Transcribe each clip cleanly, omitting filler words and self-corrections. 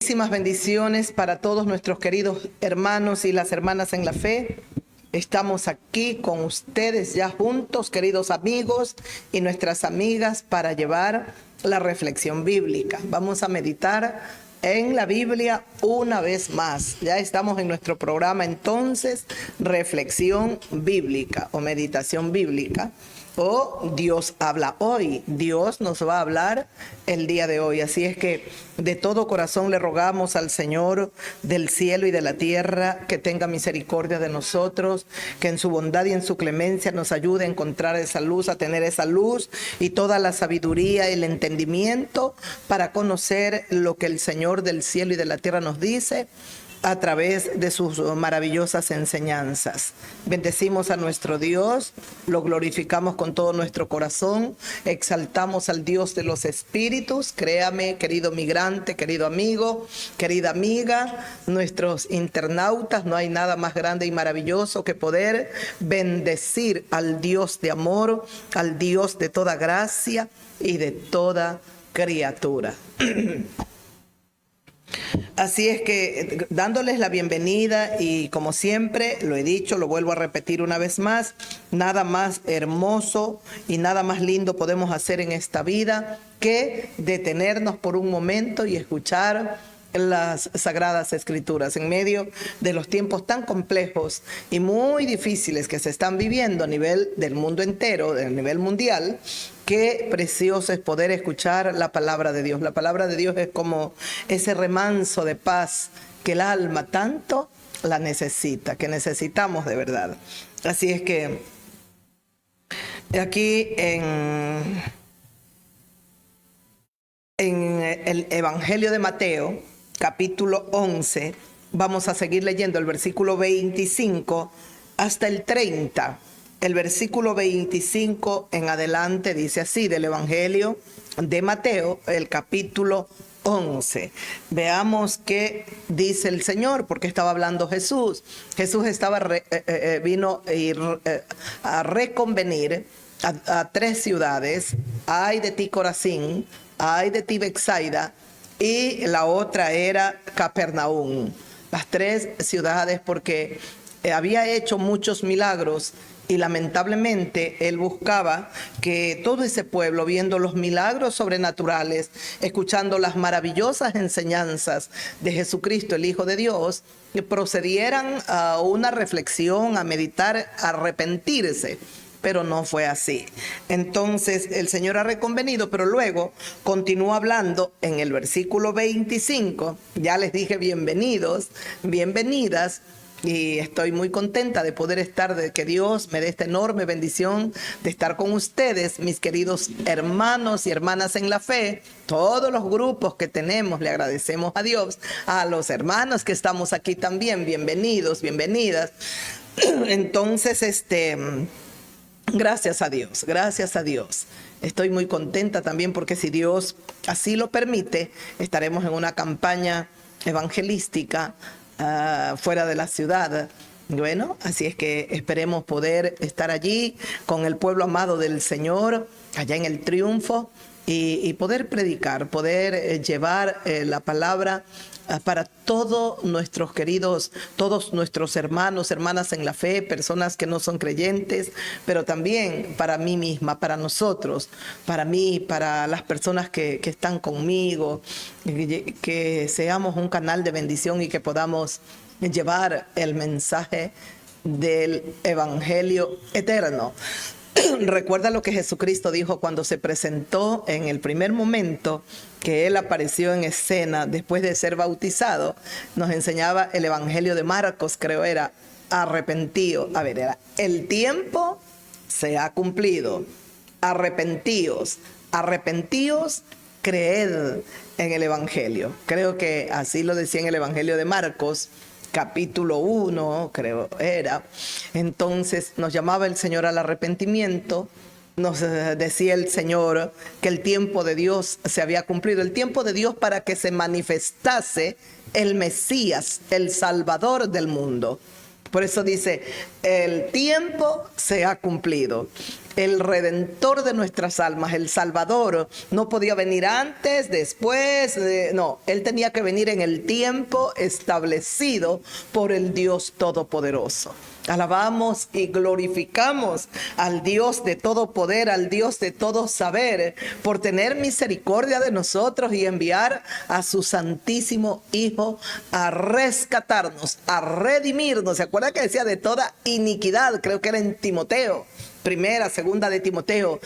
Muchísimas bendiciones para todos nuestros queridos hermanos y las hermanas en la fe. Estamos aquí con ustedes ya juntos, queridos amigos y nuestras amigas, para llevar la reflexión bíblica. Vamos a meditar en la Biblia una vez más. Ya estamos en nuestro programa entonces, reflexión bíblica o meditación bíblica. O Dios habla hoy. Dios nos va a hablar el día de hoy. Así es que de todo corazón le rogamos al Señor del cielo y de la tierra que tenga misericordia de nosotros, que en su bondad y en su clemencia nos ayude a encontrar esa luz, a tener esa luz y toda la sabiduría y el entendimiento para conocer lo que el Señor del cielo y de la tierra nos dice a través de sus maravillosas enseñanzas. Bendecimos a nuestro Dios, lo glorificamos con todo nuestro corazón, exaltamos al Dios de los espíritus. Créame, querido migrante, querido amigo, querida amiga, nuestros internautas, no hay nada más grande y maravilloso que poder bendecir al Dios de amor, al Dios de toda gracia y de toda criatura. Así es que dándoles la bienvenida y como siempre lo he dicho, lo vuelvo a repetir una vez más, nada más hermoso y nada más lindo podemos hacer en esta vida que detenernos por un momento y escuchar las Sagradas Escrituras en medio de los tiempos tan complejos y muy difíciles que se están viviendo a nivel del mundo entero, a nivel mundial. Qué precioso es poder escuchar la palabra de Dios. La palabra de Dios es como ese remanso de paz que el alma tanto la necesita, que necesitamos de verdad. Así es que aquí en el Evangelio de Mateo, capítulo 11, vamos a seguir leyendo el versículo 25 hasta el 30. El versículo 25 en adelante dice así, del Evangelio de Mateo, el capítulo 11. Veamos qué dice el Señor, porque estaba hablando Jesús. Jesús vino a reconvenir a tres ciudades. Ay de ti, Corazín, ay de ti, Betsaida, y la otra era Capernaum. Las tres ciudades, porque había hecho muchos milagros y lamentablemente él buscaba que todo ese pueblo, viendo los milagros sobrenaturales, escuchando las maravillosas enseñanzas de Jesucristo, el Hijo de Dios, procedieran a una reflexión, a meditar, a arrepentirse. Pero no fue así. Entonces el Señor ha reconvenido, pero luego continúa hablando en el versículo 25. Ya les dije bienvenidos, bienvenidas. Y estoy muy contenta de poder estar, de que Dios me dé esta enorme bendición de estar con ustedes, mis queridos hermanos y hermanas en la fe. Todos los grupos que tenemos, le agradecemos a Dios. A los hermanos que estamos aquí también, bienvenidos, bienvenidas. Entonces, gracias a Dios, gracias a Dios. Estoy muy contenta también porque si Dios así lo permite, estaremos en una campaña evangelística fuera de la ciudad. Bueno, así es que esperemos poder estar allí con el pueblo amado del Señor, allá en el triunfo, y poder predicar, poder llevar la palabra para todos nuestros queridos, todos nuestros hermanos, hermanas en la fe, personas que no son creyentes, pero también para mí misma, para nosotros, para mí, para las personas que están conmigo, que seamos un canal de bendición y que podamos llevar el mensaje del Evangelio eterno. Recuerda lo que Jesucristo dijo cuando se presentó en el primer momento que Él apareció en escena después de ser bautizado. Nos enseñaba el Evangelio de Marcos, creo era, arrepentíos. A ver, era, el tiempo se ha cumplido. Arrepentíos, arrepentíos, creed en el Evangelio. Creo que así lo decía en el Evangelio de Marcos, capítulo 1, creo era. Entonces nos llamaba el Señor al arrepentimiento. Nos decía el Señor que el tiempo de Dios se había cumplido, el tiempo de Dios para que se manifestase el Mesías, el Salvador del mundo. Por eso dice, el tiempo se ha cumplido. el redentor de nuestras almas, el Salvador, no podía venir antes, después, no, Él tenía que venir en el tiempo establecido por el Dios Todopoderoso. Alabamos y glorificamos al Dios de todo poder, al Dios de todo saber, por tener misericordia de nosotros y enviar a su Santísimo Hijo a rescatarnos, a redimirnos. ¿Se acuerda que decía de toda iniquidad? Creo que era en Timoteo. Primera, segunda de Timoteo,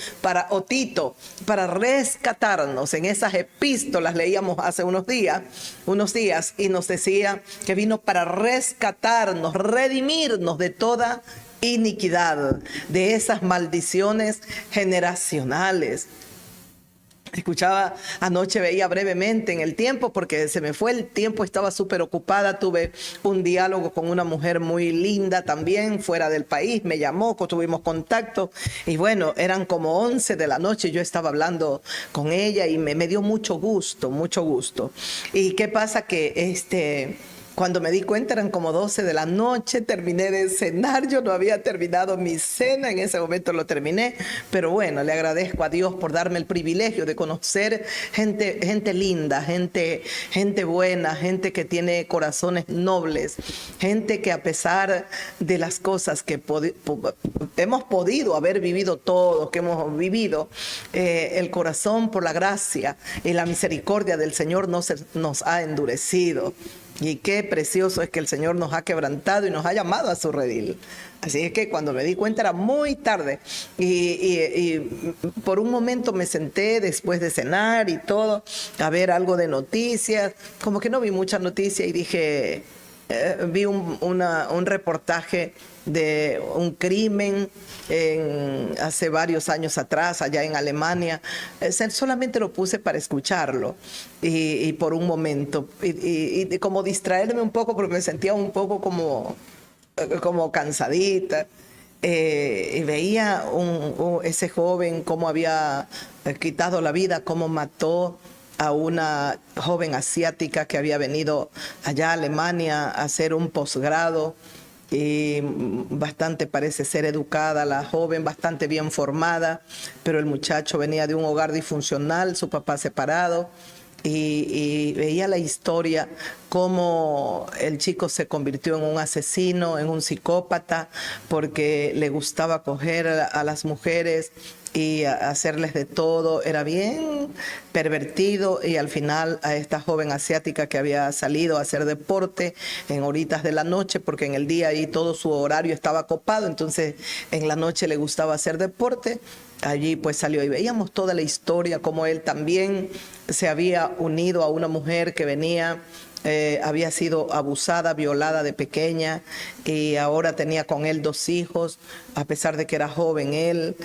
o Tito, para rescatarnos. En esas epístolas leíamos hace unos días, y nos decía que vino para rescatarnos, redimirnos de toda iniquidad, de esas maldiciones generacionales. Escuchaba anoche, veía brevemente en el tiempo, porque se me fue el tiempo, estaba súper ocupada. Tuve un diálogo con una mujer muy linda también, fuera del país, me llamó, tuvimos contacto, y bueno, eran como 11 de la noche, yo estaba hablando con ella y me dio mucho gusto, mucho gusto. ¿Y qué pasa? Que cuando me di cuenta eran como 12 de la noche, terminé de cenar, yo no había terminado mi cena, en ese momento lo terminé, pero bueno, le agradezco a Dios por darme el privilegio de conocer gente linda, gente buena, gente que tiene corazones nobles, gente que a pesar de las cosas que hemos podido haber vivido todos, que hemos vivido, el corazón por la gracia y la misericordia del Señor nos ha endurecido. Y qué precioso es que el Señor nos ha quebrantado y nos ha llamado a su redil. Así es que cuando me di cuenta era muy tarde y por un momento me senté después de cenar y todo a ver algo de noticias. Como que no vi mucha noticia y dije, vi un reportaje de un crimen hace varios años atrás, allá en Alemania. Solamente lo puse para escucharlo y por un momento, y como distraerme un poco, porque me sentía un poco como cansadita. Y veía ese joven cómo había quitado la vida, cómo mató a una joven asiática que había venido allá a Alemania a hacer un posgrado. Y bastante parece ser educada la joven, bastante bien formada, pero el muchacho venía de un hogar disfuncional, su papá separado, y veía la historia, cómo el chico se convirtió en un asesino, en un psicópata, porque le gustaba coger a las mujeres y hacerles de todo. Era bien pervertido, y al final a esta joven asiática que había salido a hacer deporte en horitas de la noche, porque en el día ahí todo su horario estaba copado, entonces en la noche le gustaba hacer deporte. Allí pues salió y veíamos toda la historia, como él también se había unido a una mujer que venía, había sido abusada, violada de pequeña, y ahora tenía con él 2 hijos, a pesar de que era joven él,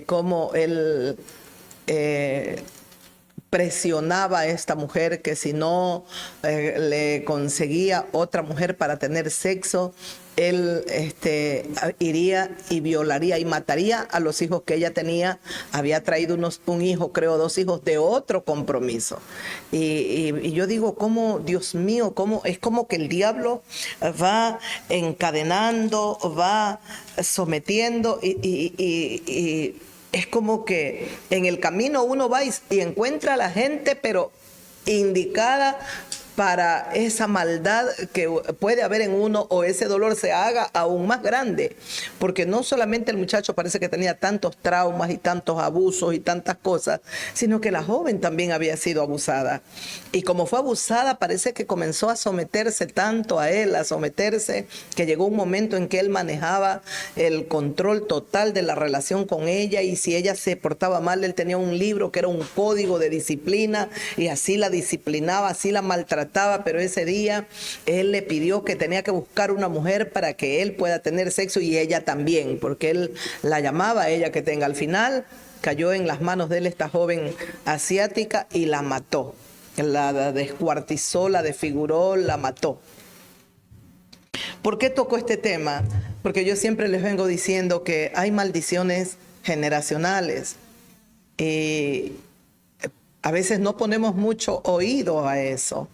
como él presionaba a esta mujer que si no le conseguía otra mujer para tener sexo, él iría y violaría y mataría a los hijos que ella tenía. Había traído un hijo, creo 2 hijos de otro compromiso. Y yo digo, cómo, Dios mío, cómo es como que el diablo va encadenando, va sometiendo y es como que en el camino uno va y encuentra a la gente, pero indicada para esa maldad que puede haber en uno, o ese dolor se haga aún más grande. Porque no solamente el muchacho parece que tenía tantos traumas y tantos abusos y tantas cosas, sino que la joven también había sido abusada. Y como fue abusada, parece que comenzó a someterse tanto a él, a someterse, que llegó un momento en que él manejaba el control total de la relación con ella, y si ella se portaba mal, él tenía un libro que era un código de disciplina, y así la disciplinaba, así la maltrataba. Pero ese día él le pidió que tenía que buscar una mujer para que él pueda tener sexo, y ella también, porque él la llamaba a ella que tenga. Al final cayó en las manos de él esta joven asiática y la mató. La descuartizó, la desfiguró, la mató. ¿Por qué tocó este tema? Porque yo siempre les vengo diciendo que hay maldiciones generacionales. A veces no ponemos mucho oído a eso.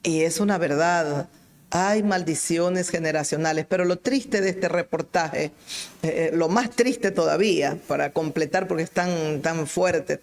Y es una verdad. hay maldiciones generacionales, pero lo triste de este reportaje, lo más triste todavía, para completar porque es tan fuerte,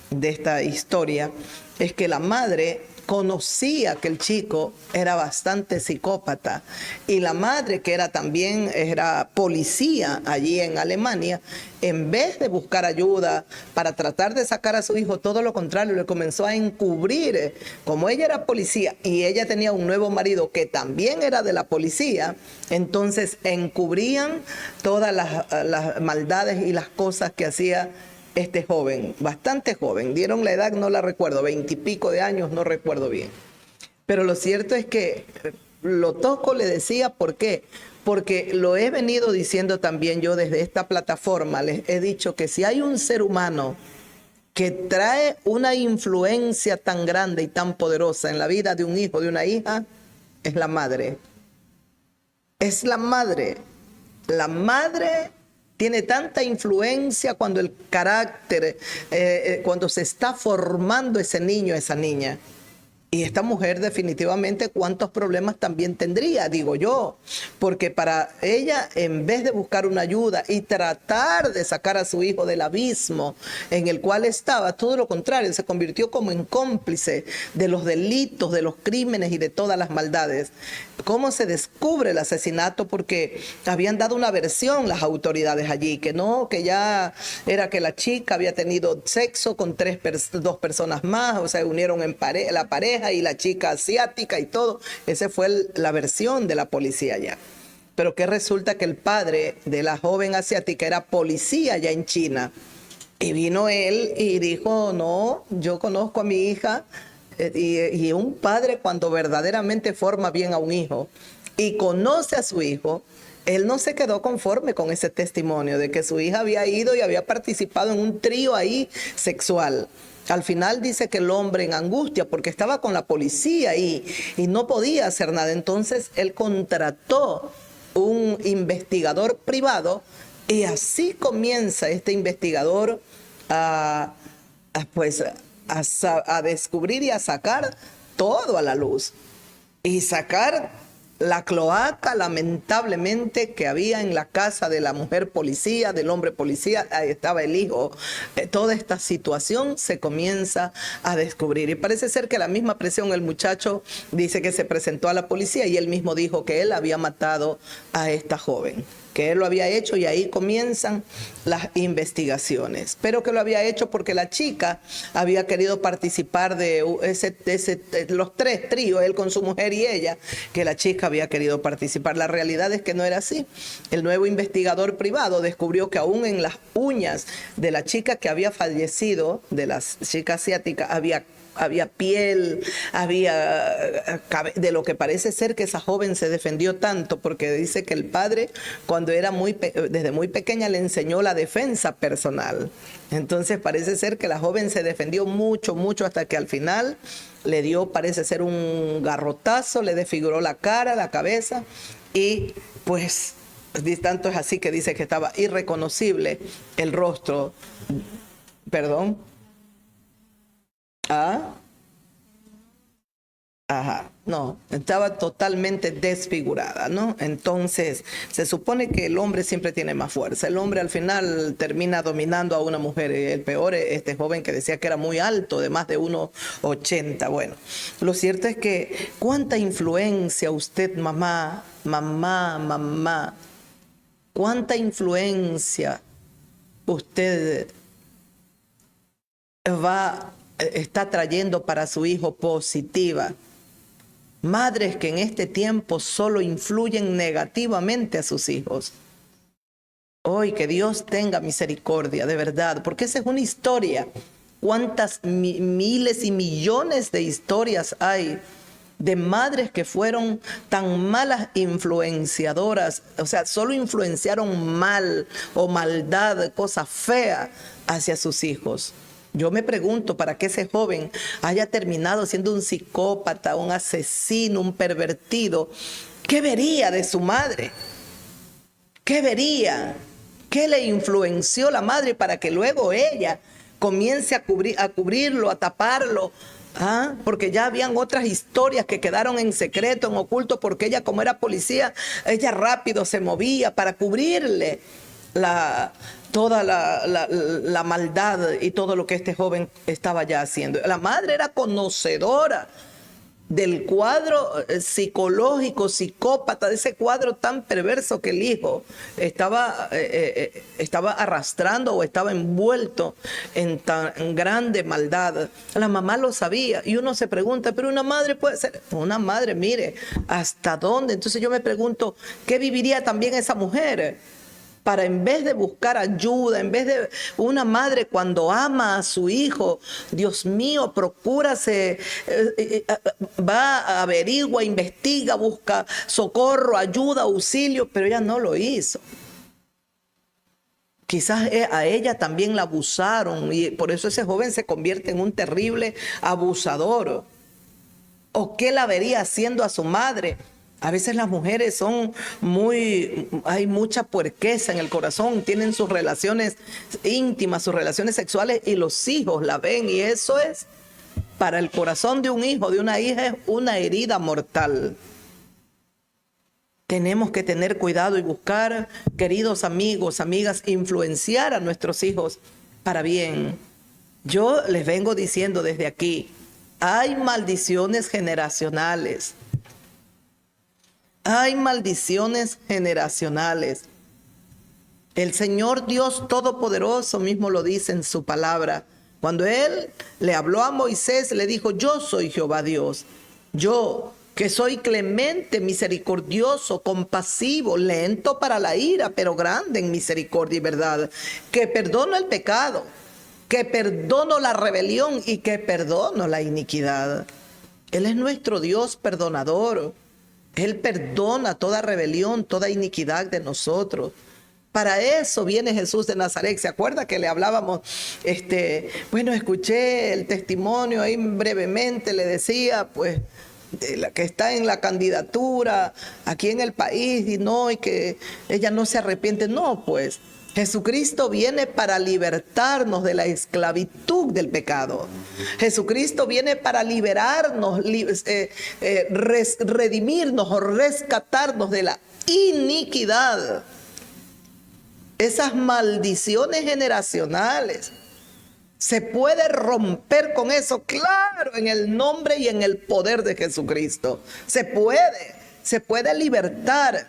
de esta historia, es que la madre conocía que el chico era bastante psicópata y la madre, que era policía allí en Alemania, en vez de buscar ayuda para tratar de sacar a su hijo, todo lo contrario, le comenzó a encubrir. Como ella era policía y ella tenía un nuevo marido que también era de la policía, entonces encubrían todas las maldades y las cosas que hacía este joven, bastante joven. Dieron la edad, no la recuerdo, 20 y pico de años, no recuerdo bien. Pero lo cierto es que lo toco, le decía, ¿por qué? Porque lo he venido diciendo también yo desde esta plataforma. Les he dicho que si hay un ser humano que trae una influencia tan grande y tan poderosa en la vida de un hijo, de una hija, es la madre. Es la madre. La madre tiene tanta influencia cuando el carácter, cuando se está formando ese niño, esa niña. Y esta mujer definitivamente cuántos problemas también tendría, digo yo, porque para ella, en vez de buscar una ayuda y tratar de sacar a su hijo del abismo en el cual estaba, todo lo contrario, se convirtió como en cómplice de los delitos, de los crímenes y de todas las maldades. ¿Cómo se descubre el asesinato? Porque habían dado una versión las autoridades allí, que no, que ya era que la chica había tenido sexo con dos personas más, o sea, unieron en la pareja y la chica asiática y todo. Esa fue la versión de la policía ya. Pero que resulta que el padre de la joven asiática era policía ya en China. Y vino él y dijo, no, yo conozco a mi hija. Y un padre, cuando verdaderamente forma bien a un hijo y conoce a su hijo, él no se quedó conforme con ese testimonio de que su hija había ido y había participado en un trío ahí sexual. Al final dice que el hombre, en angustia porque estaba con la policía y no podía hacer nada, entonces él contrató un investigador privado y así comienza este investigador a descubrir y a sacar todo a la luz y sacar la cloaca, lamentablemente, que había en la casa de la mujer policía, del hombre policía. Ahí estaba el hijo. Toda esta situación se comienza a descubrir y parece ser que la misma presión, el muchacho dice que se presentó a la policía y él mismo dijo que él había matado a esta joven, que él lo había hecho, y ahí comienzan las investigaciones. Pero que lo había hecho porque la chica había querido participar de los tres tríos, él con su mujer y ella, que la chica había querido participar. La realidad es que no era así. El nuevo investigador privado descubrió que aún en las uñas de la chica que había fallecido, de la chica asiática, había piel, de lo que parece ser que esa joven se defendió tanto, porque dice que el padre, cuando era desde muy pequeña, le enseñó la defensa personal. Entonces parece ser que la joven se defendió mucho, mucho, hasta que al final le dio, parece ser, un garrotazo, le desfiguró la cara, la cabeza, y pues tanto es así que dice que estaba irreconocible el rostro. Perdón. ¿Ah? Ajá, no, estaba totalmente desfigurada, ¿no? Entonces, se supone que el hombre siempre tiene más fuerza. El hombre al final termina dominando a una mujer. El peor es este joven que decía que era muy alto, de más de 1,80. Bueno, lo cierto es que cuánta influencia usted, mamá, cuánta influencia usted está trayendo para su hijo positiva. Madres que en este tiempo solo influyen negativamente a sus hijos. Hoy que Dios tenga misericordia, de verdad, porque esa es una historia. ¿Cuántas miles y millones de historias hay de madres que fueron tan malas influenciadoras? O sea, solo influenciaron mal o maldad, cosa fea hacia sus hijos. Yo me pregunto para qué ese joven haya terminado siendo un psicópata, un asesino, un pervertido. ¿Qué vería de su madre? ¿Qué vería? ¿Qué le influenció la madre para que luego ella comience a cubrirlo, a taparlo Porque ya habían otras historias que quedaron en secreto, en oculto, porque ella, como era policía, ella rápido se movía para cubrirle toda la maldad y todo lo que este joven estaba ya haciendo. La madre era conocedora del cuadro psicológico, psicópata, de ese cuadro tan perverso que el hijo estaba arrastrando o estaba envuelto en tan grande maldad. La mamá lo sabía y uno se pregunta, pero una madre puede ser, una madre, mire, ¿hasta dónde? Entonces yo me pregunto, ¿qué viviría también esa mujer? Para, en vez de buscar ayuda, en vez de una madre cuando ama a su hijo, Dios mío, va, averigua, investiga, busca socorro, ayuda, auxilio, pero ella no lo hizo. Quizás a ella también la abusaron y por eso ese joven se convierte en un terrible abusador. ¿O qué la vería haciendo a su madre? A veces las mujeres hay mucha puerqueza en el corazón, tienen sus relaciones íntimas, sus relaciones sexuales y los hijos la ven y eso es, para el corazón de un hijo, de una hija, es una herida mortal. Tenemos que tener cuidado y buscar, queridos amigos, amigas, influenciar a nuestros hijos para bien. Yo les vengo diciendo desde aquí, hay maldiciones generacionales. Hay maldiciones generacionales. El Señor Dios Todopoderoso mismo lo dice en su palabra. Cuando Él le habló a Moisés, le dijo, yo soy Jehová Dios. Yo, que soy clemente, misericordioso, compasivo, lento para la ira, pero grande en misericordia y verdad. Que perdono el pecado, que perdono la rebelión y que perdono la iniquidad. Él es nuestro Dios perdonador. Él perdona toda rebelión, toda iniquidad de nosotros. Para eso viene Jesús de Nazaret. ¿Se acuerda que le hablábamos? Bueno, escuché el testimonio ahí brevemente, le decía, pues, de la que está en la candidatura aquí en el país y que ella no se arrepiente. No, pues, Jesucristo viene para libertarnos de la esclavitud del pecado. Jesucristo viene para liberarnos, redimirnos o rescatarnos de la iniquidad. Esas maldiciones generacionales. Se puede romper con eso, claro, en el nombre y en el poder de Jesucristo. Se puede libertar,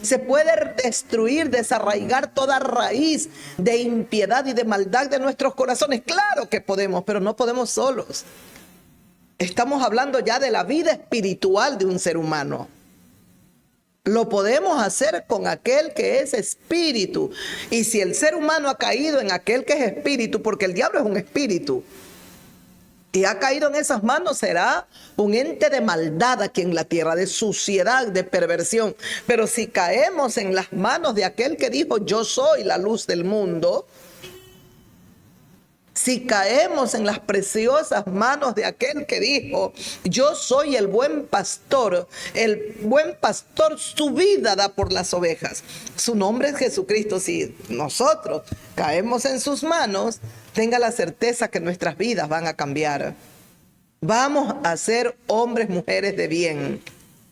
se puede destruir, desarraigar toda raíz de impiedad y de maldad de nuestros corazones. Claro que podemos, pero no podemos solos. Estamos hablando ya de la vida espiritual de un ser humano. Lo podemos hacer con aquel que es espíritu. Y si el ser humano ha caído en aquel que es espíritu, porque el diablo es un espíritu, y ha caído en esas manos, será un ente de maldad aquí en la tierra, de suciedad, de perversión. Pero si caemos en las manos de aquel que dijo, yo soy la luz del mundo, si caemos en las preciosas manos de aquel que dijo, yo soy el buen pastor su vida da por las ovejas. Su nombre es Jesucristo. Si nosotros caemos en sus manos, tenga la certeza que nuestras vidas van a cambiar. Vamos a ser hombres, mujeres de bien.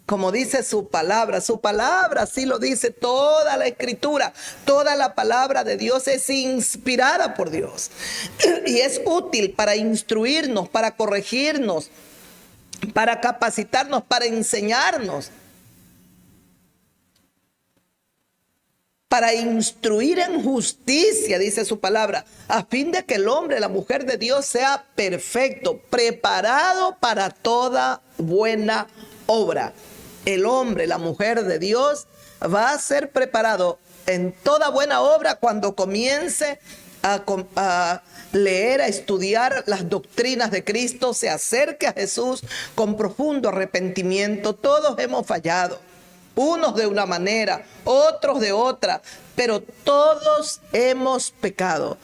Como dice su palabra sí lo dice toda la escritura, toda la palabra de Dios es inspirada por Dios y es útil para instruirnos, para corregirnos, para capacitarnos, para enseñarnos, para instruir en justicia, dice su palabra, a fin de que el hombre, la mujer de Dios sea perfecto, preparado para toda buena obra. El hombre, la mujer de Dios va a ser preparado en toda buena obra cuando comience a leer, a estudiar las doctrinas de Cristo, se acerque a Jesús con profundo arrepentimiento. Todos hemos fallado, unos de una manera, otros de otra, pero todos hemos pecado.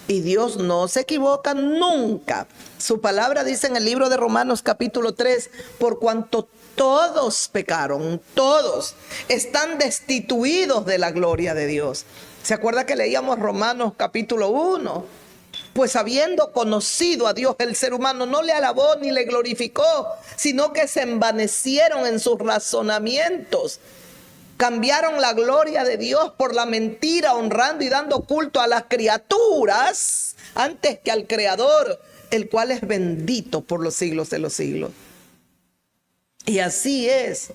Y Dios no se equivoca nunca. Su palabra dice en el libro de Romanos capítulo 3, por cuanto todos pecaron, todos están destituidos de la gloria de Dios. ¿Se acuerda que leíamos Romanos capítulo 1? Pues habiendo conocido a Dios, el ser humano no le alabó ni le glorificó, sino que se envanecieron en sus razonamientos. Cambiaron la gloria de Dios por la mentira, honrando y dando culto a las criaturas antes que al Creador, el cual es bendito por los siglos de los siglos. Y así es.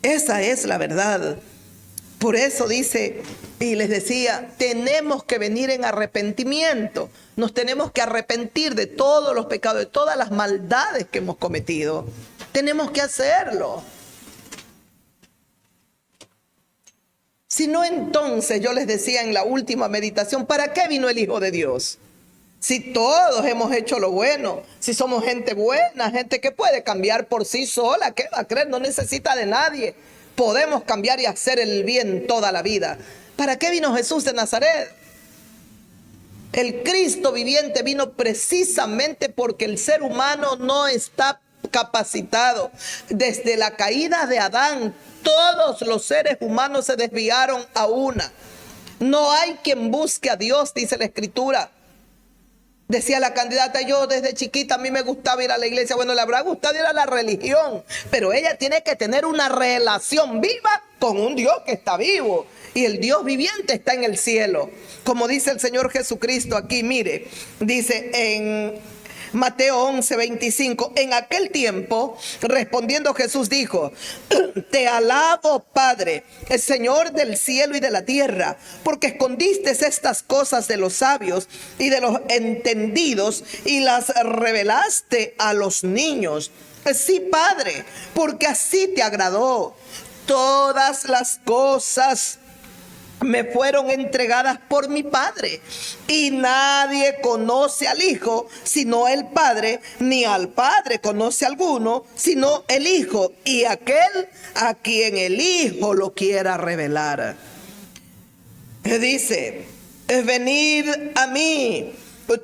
Esa es la verdad. Por eso dice, y les decía, tenemos que venir en arrepentimiento. Nos tenemos que arrepentir de todos los pecados, de todas las maldades que hemos cometido. Tenemos que hacerlo. Si no, entonces yo les decía en la última meditación, ¿para qué vino el Hijo de Dios? Si todos hemos hecho lo bueno, si somos gente buena, gente que puede cambiar por sí sola, ¿qué va a creer? No necesita de nadie. Podemos cambiar y hacer el bien toda la vida. ¿Para qué vino Jesús de Nazaret? El Cristo viviente vino precisamente porque el ser humano no está capacitado. Desde la caída de Adán, todos los seres humanos se desviaron a una. No hay quien busque a Dios, dice la Escritura. Decía la candidata, yo desde chiquita a mí me gustaba ir a la iglesia. Bueno, le habrá gustado ir a la religión, pero ella tiene que tener una relación viva con un Dios que está vivo. Y el Dios viviente está en el cielo. Como dice el Señor Jesucristo aquí, mire, dice en Mateo 11:25, en aquel tiempo, respondiendo Jesús dijo, te alabo, Padre, el Señor del cielo y de la tierra, porque escondiste estas cosas de los sabios y de los entendidos y las revelaste a los niños. Sí, Padre, porque así te agradó. Todas las cosas me fueron entregadas por mi Padre, y nadie conoce al Hijo sino el Padre, ni al Padre conoce alguno sino el Hijo, y aquel a quien el Hijo lo quiera revelar. Dice, venid a mí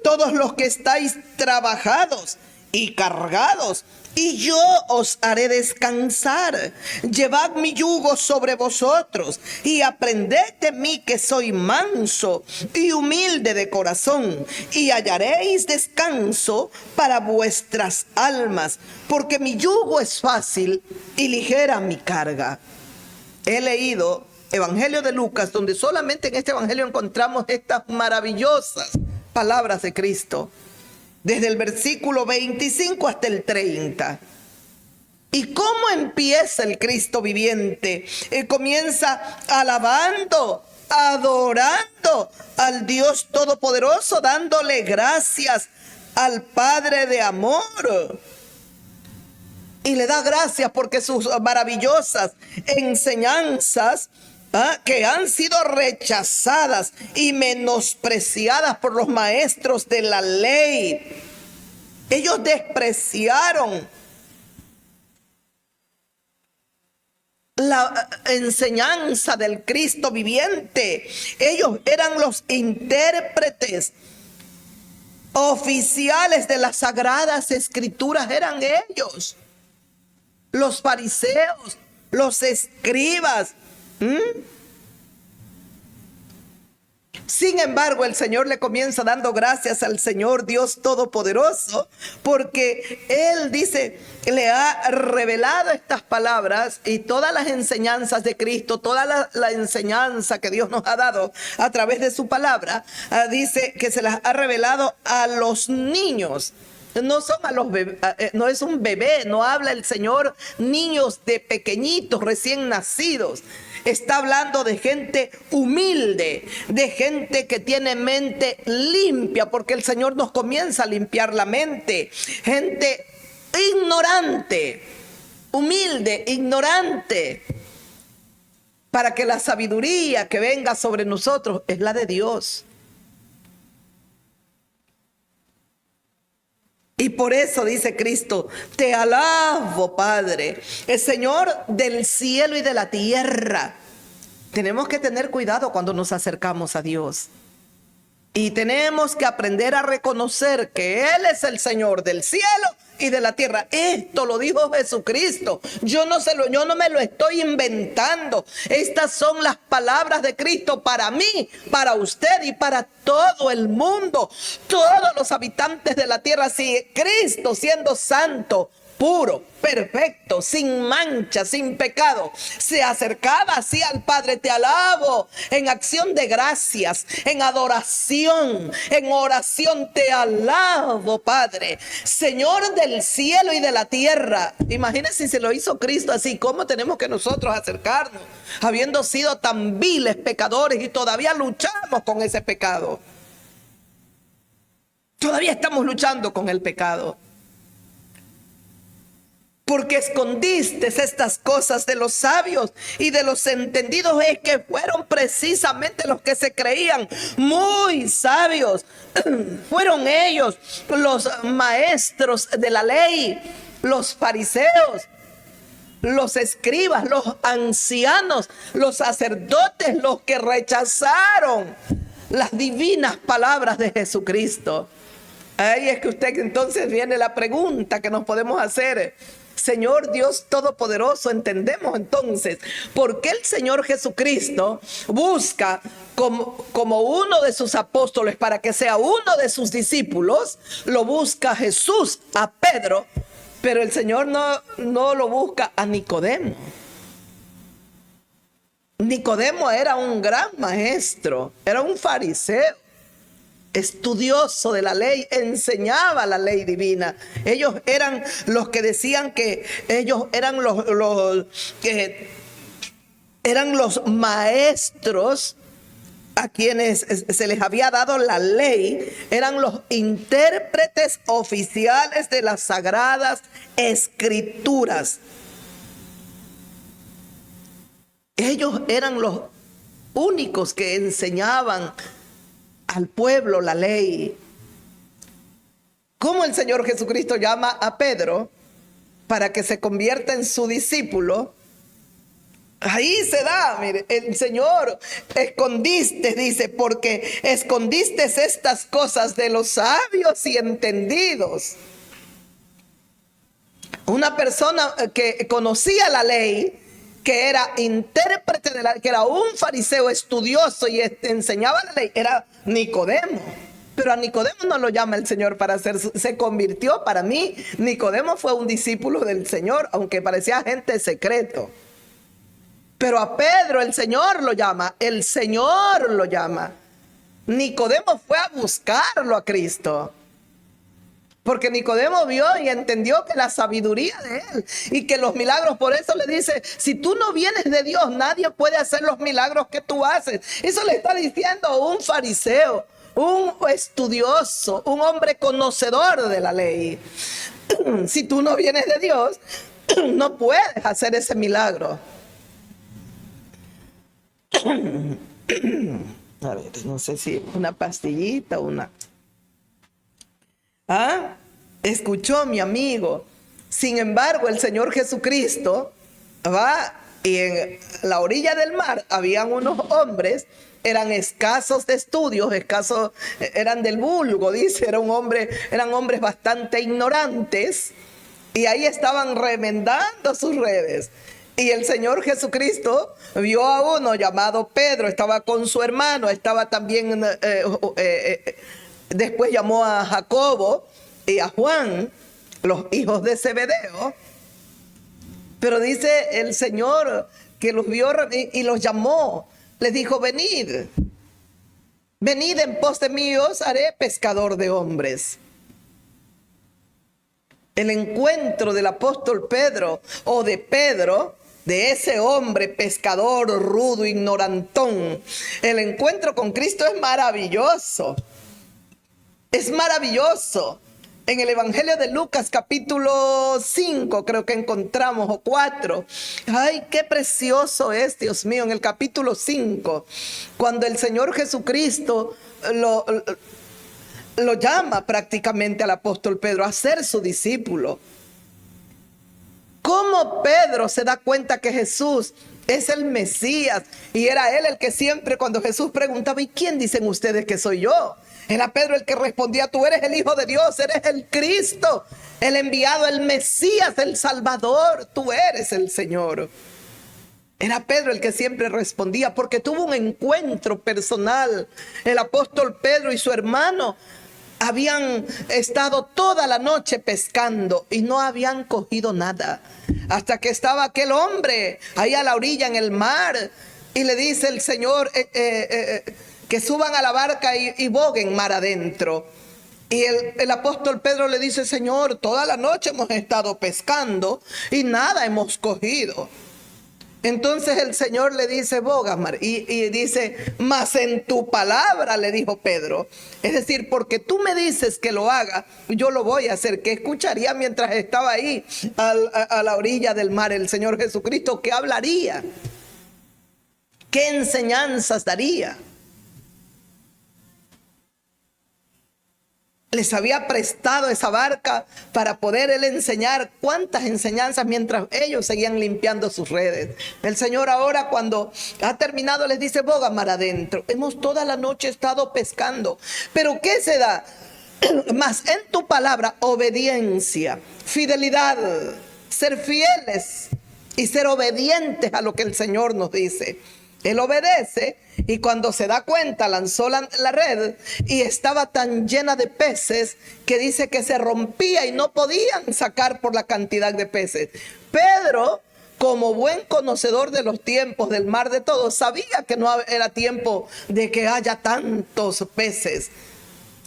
todos los que estáis trabajados y cargados, y yo os haré descansar. Llevad mi yugo sobre vosotros y aprended de mí, que soy manso y humilde de corazón, y hallaréis descanso para vuestras almas, porque mi yugo es fácil y ligera mi carga. He leído Evangelio de Lucas, donde solamente en este evangelio encontramos estas maravillosas palabras de Cristo. Desde el versículo 25 hasta el 30. ¿Y cómo empieza el Cristo viviente? Comienza alabando, adorando al Dios Todopoderoso, dándole gracias al Padre de amor. Y le da gracias porque sus maravillosas enseñanzas, que han sido rechazadas y menospreciadas por los maestros de la ley. Ellos despreciaron la enseñanza del Cristo viviente. Ellos eran los intérpretes oficiales de las sagradas escrituras, eran ellos. Los fariseos, los escribas. Sin embargo, el Señor le comienza dando gracias al Señor Dios Todopoderoso, porque Él dice, le ha revelado estas palabras y todas las enseñanzas de Cristo, toda la enseñanza que Dios nos ha dado a través de su palabra, dice que se las ha revelado a los niños. No son a los bebés, no es un bebé, no habla el Señor niños de pequeñitos recién nacidos. Está hablando de gente humilde, de gente que tiene mente limpia, porque el Señor nos comienza a limpiar la mente. Gente ignorante, humilde, ignorante, para que la sabiduría que venga sobre nosotros es la de Dios. Y por eso dice Cristo, te alabo, Padre, el Señor del cielo y de la tierra. Tenemos que tener cuidado cuando nos acercamos a Dios. Y tenemos que aprender a reconocer que Él es el Señor del cielo y de la tierra. Esto lo dijo Jesucristo. Yo no me lo estoy inventando. Estas son las palabras de Cristo para mí, para usted y para todo el mundo. Todos los habitantes de la tierra, si Cristo, siendo santo, puro, perfecto, sin mancha, sin pecado, se acercaba así al Padre. Te alabo en acción de gracias, en adoración, en oración. Te alabo, Padre, Señor del cielo y de la tierra. Imagínense si se lo hizo Cristo así, ¿cómo tenemos que nosotros acercarnos, habiendo sido tan viles pecadores y todavía luchamos con ese pecado? Todavía estamos luchando con el pecado. Porque escondiste estas cosas de los sabios y de los entendidos, es que fueron precisamente los que se creían muy sabios. Fueron ellos los maestros de la ley, los fariseos, los escribas, los ancianos, los sacerdotes, los que rechazaron las divinas palabras de Jesucristo. Ahí es que usted entonces viene la pregunta que nos podemos hacer. Señor Dios Todopoderoso, entendemos entonces por qué el Señor Jesucristo busca como uno de sus apóstoles para que sea uno de sus discípulos. Lo busca Jesús a Pedro, pero el Señor no lo busca a Nicodemo. Nicodemo era un gran maestro, era un fariseo, estudioso de la ley, enseñaba la ley divina. Ellos eran los que decían que ellos eran los maestros a quienes se les había dado la ley, eran los intérpretes oficiales de las sagradas escrituras. Ellos eran los únicos que enseñaban al pueblo la ley. ¿Cómo el Señor Jesucristo llama a Pedro para que se convierta en su discípulo? Ahí se da, mire, el Señor, escondiste, dice, porque escondiste estas cosas de los sabios y entendidos. Una persona que conocía la ley, que era intérprete de la ley, que era un fariseo estudioso y enseñaba la ley, era Nicodemo. Pero a Nicodemo no lo llama el Señor para se convirtió. Para mí, Nicodemo fue un discípulo del Señor, aunque parecía agente secreto. Pero a Pedro el Señor lo llama, el Señor lo llama. Nicodemo fue a buscarlo a Cristo. Porque Nicodemo vio y entendió que la sabiduría de él y que los milagros, por eso le dice, si tú no vienes de Dios, nadie puede hacer los milagros que tú haces. Eso le está diciendo un fariseo, un estudioso, un hombre conocedor de la ley. Si tú no vienes de Dios, no puedes hacer ese milagro. A ver, no sé si una pastillita o una... Escuchó mi amigo. Sin embargo, el Señor Jesucristo va y en la orilla del mar habían unos hombres, eran escasos de estudios, eran del vulgo, dice, eran hombres bastante ignorantes, y ahí estaban remendando sus redes. Y el Señor Jesucristo vio a uno llamado Pedro, estaba con su hermano, estaba también... Después llamó a Jacobo y a Juan, los hijos de Zebedeo. Pero dice el Señor que los vio y los llamó. Les dijo, venid en pos de mí, os haré pescador de hombres. El encuentro del apóstol Pedro, o de Pedro, de ese hombre pescador rudo, ignorantón, el encuentro con Cristo es maravilloso. Es maravilloso. En el Evangelio de Lucas capítulo 5 creo que encontramos, o 4. Ay, qué precioso es, Dios mío, en el capítulo 5, cuando el Señor Jesucristo lo llama prácticamente al apóstol Pedro a ser su discípulo. ¿Cómo Pedro se da cuenta que Jesús es el Mesías? Y era él el que siempre, cuando Jesús preguntaba, ¿y quién dicen ustedes que soy yo? Era Pedro el que respondía, tú eres el Hijo de Dios, eres el Cristo, el enviado, el Mesías, el Salvador, tú eres el Señor. Era Pedro el que siempre respondía, porque tuvo un encuentro personal. El apóstol Pedro y su hermano habían estado toda la noche pescando y no habían cogido nada, hasta que estaba aquel hombre ahí a la orilla en el mar, y le dice el Señor que suban a la barca y boguen mar adentro. Y el apóstol Pedro le dice, Señor, toda la noche hemos estado pescando y nada hemos cogido. Entonces el Señor le dice, boga mar, y dice, mas en tu palabra, le dijo Pedro. Es decir, porque tú me dices que lo haga, yo lo voy a hacer. ¿Qué escucharía mientras estaba ahí a la orilla del mar el Señor Jesucristo? ¿Qué hablaría? ¿Qué enseñanzas daría? Les había prestado esa barca para poder él enseñar cuántas enseñanzas mientras ellos seguían limpiando sus redes. El Señor ahora, cuando ha terminado, les dice, boga mar adentro. Hemos toda la noche estado pescando. ¿Pero qué se da? Más en tu palabra, obediencia, fidelidad, ser fieles y ser obedientes a lo que el Señor nos dice. Él obedece y cuando se da cuenta lanzó la red y estaba tan llena de peces que dice que se rompía y no podían sacar por la cantidad de peces. Pedro, como buen conocedor de los tiempos del mar de todos, sabía que no era tiempo de que haya tantos peces.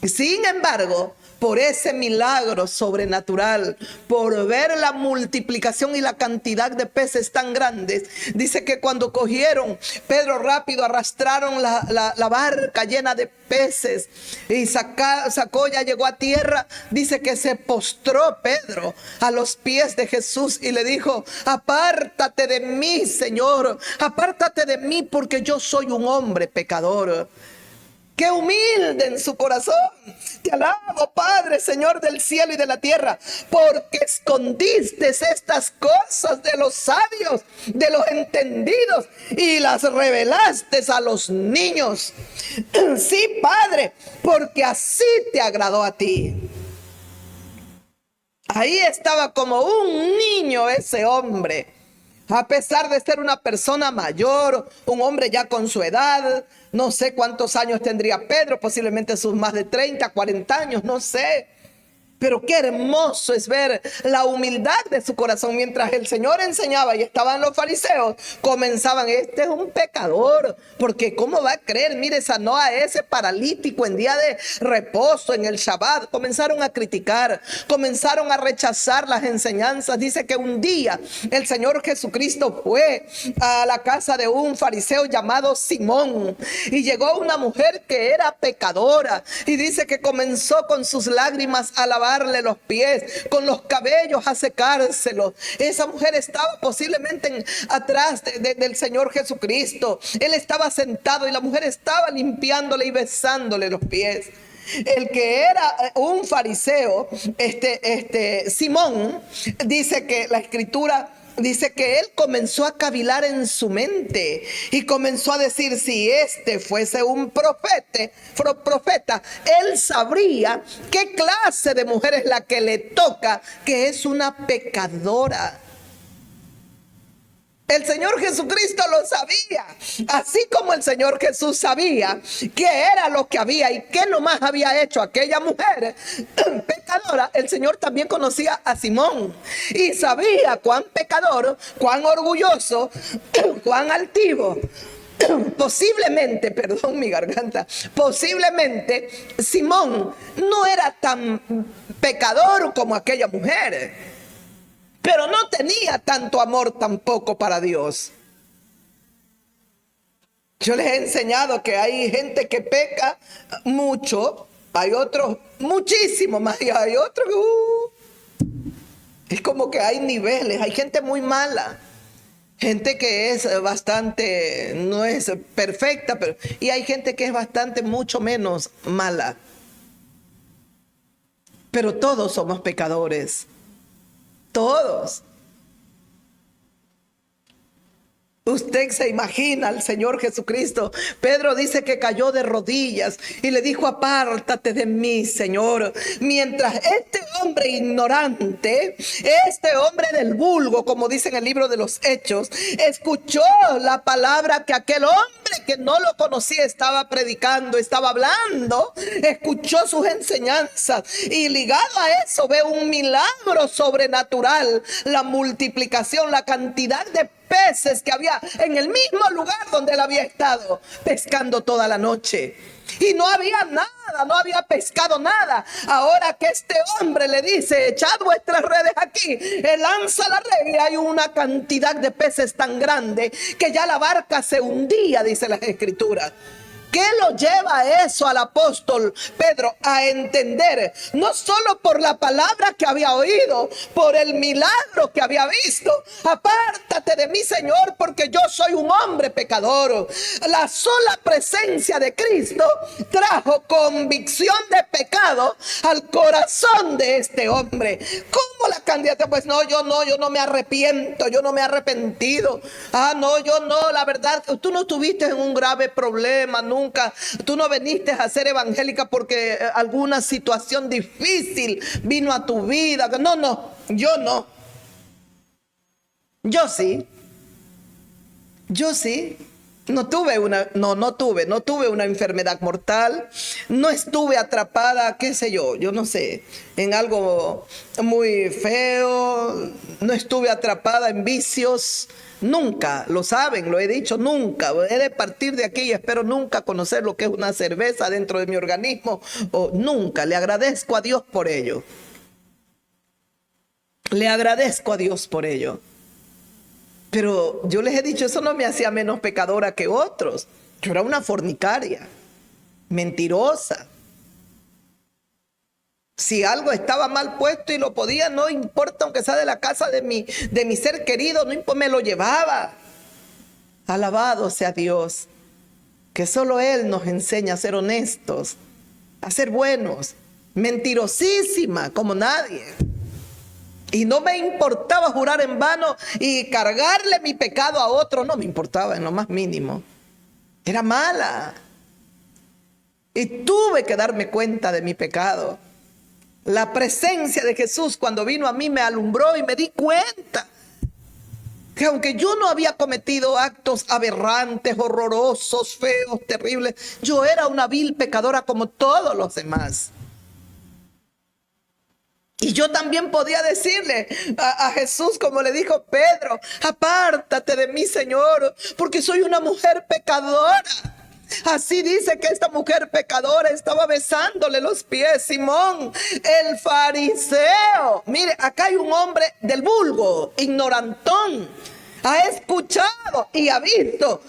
Sin embargo, por ese milagro sobrenatural, por ver la multiplicación y la cantidad de peces tan grandes, dice que cuando cogieron, Pedro rápido arrastraron la barca llena de peces y sacó, ya llegó a tierra. Dice que se postró Pedro a los pies de Jesús y le dijo, apártate de mí, Señor, apártate de mí porque yo soy un hombre pecador. Qué humilde en su corazón. Te alabo, Padre, Señor del cielo y de la tierra, porque escondiste estas cosas de los sabios, de los entendidos, y las revelaste a los niños. Sí, Padre, porque así te agradó a ti. Ahí estaba como un niño ese hombre. A pesar de ser una persona mayor, un hombre ya con su edad, no sé cuántos años tendría Pedro, posiblemente sus más de 30, 40 años, no sé. Pero qué hermoso es ver la humildad de su corazón. Mientras el Señor enseñaba y estaban los fariseos, comenzaban, este es un pecador, porque ¿cómo va a creer? Mire, sanó a ese paralítico en día de reposo, en el Shabbat. Comenzaron a criticar, comenzaron a rechazar las enseñanzas. Dice que un día el Señor Jesucristo fue a la casa de un fariseo llamado Simón, y llegó una mujer que era pecadora, y dice que comenzó con sus lágrimas a lavar los pies, con los cabellos a secárselos. Esa mujer estaba posiblemente atrás del Señor Jesucristo. Él estaba sentado y la mujer estaba limpiándole y besándole los pies. El que era un fariseo, Simón, dice que la escritura dice que él comenzó a cavilar en su mente y comenzó a decir, si este fuese un profeta, él sabría qué clase de mujer es la que le toca, que es una pecadora. El Señor Jesucristo lo sabía, así como el Señor Jesús sabía qué era lo que había y qué nomás había hecho aquella mujer pecadora. El Señor también conocía a Simón y sabía cuán pecador, cuán orgulloso, cuán altivo. Posiblemente, perdón mi garganta, posiblemente Simón no era tan pecador como aquella mujer, pero no tenía tanto amor tampoco para Dios. Yo les he enseñado que hay gente que peca mucho, hay otros muchísimo más, y hay otros es como que hay niveles. Hay gente muy mala, gente que es bastante, no es perfecta, y hay gente que es bastante mucho menos mala. Pero todos somos pecadores. Todos. Usted se imagina al Señor Jesucristo. Pedro dice que cayó de rodillas y le dijo: apártate de mí, Señor. Mientras este hombre ignorante, este hombre del vulgo, como dice en el libro de los Hechos, escuchó la palabra que aquel hombre que no lo conocía estaba predicando, estaba hablando, escuchó sus enseñanzas, y ligado a eso ve un milagro sobrenatural, la multiplicación, la cantidad de peces que había en el mismo lugar donde él había estado pescando toda la noche. Y no había nada, no había pescado nada. Ahora que este hombre le dice: echad vuestras redes aquí, él lanza la red y hay una cantidad de peces tan grande que ya la barca se hundía, dice las Escrituras. ¿Qué lo lleva a eso al apóstol Pedro? A entender, no solo por la palabra que había oído, por el milagro que había visto: apártate de mí, Señor, porque yo soy un hombre pecador. La sola presencia de Cristo trajo convicción de pecado al corazón de este hombre. ¿Cómo la candidata? Pues no, yo no me arrepiento, yo no me he arrepentido. No, yo no, la verdad, tú no estuviste en un grave problema, nunca. Tú no viniste a ser evangélica porque alguna situación difícil vino a tu vida. No, yo no. Yo sí. No tuve una enfermedad mortal. No estuve atrapada, qué sé yo no sé, en algo muy feo. No estuve atrapada en vicios. Nunca, lo saben, lo he dicho, nunca. He de partir de aquí y espero nunca conocer lo que es una cerveza dentro de mi organismo. Nunca. Le agradezco a Dios por ello. Le agradezco a Dios por ello. Pero yo les he dicho, eso no me hacía menos pecadora que otros. Yo era una fornicaria, mentirosa. Si algo estaba mal puesto y lo podía, no importa, aunque sea de la casa de mi ser querido, no importa, me lo llevaba. Alabado sea Dios, que solo Él nos enseña a ser honestos, a ser buenos. Mentirosísima como nadie. Y no me importaba jurar en vano y cargarle mi pecado a otro. No me importaba en lo más mínimo. Era mala. Y tuve que darme cuenta de mi pecado. La presencia de Jesús cuando vino a mí me alumbró y me di cuenta que aunque yo no había cometido actos aberrantes, horrorosos, feos, terribles, yo era una vil pecadora como todos los demás. Y yo también podía decirle a Jesús, como le dijo Pedro: apártate de mí, Señor, porque soy una mujer pecadora. Así dice que esta mujer pecadora estaba besándole los pies. Simón, el fariseo. Mire, acá hay un hombre del vulgo, ignorantón. Ha escuchado y ha visto.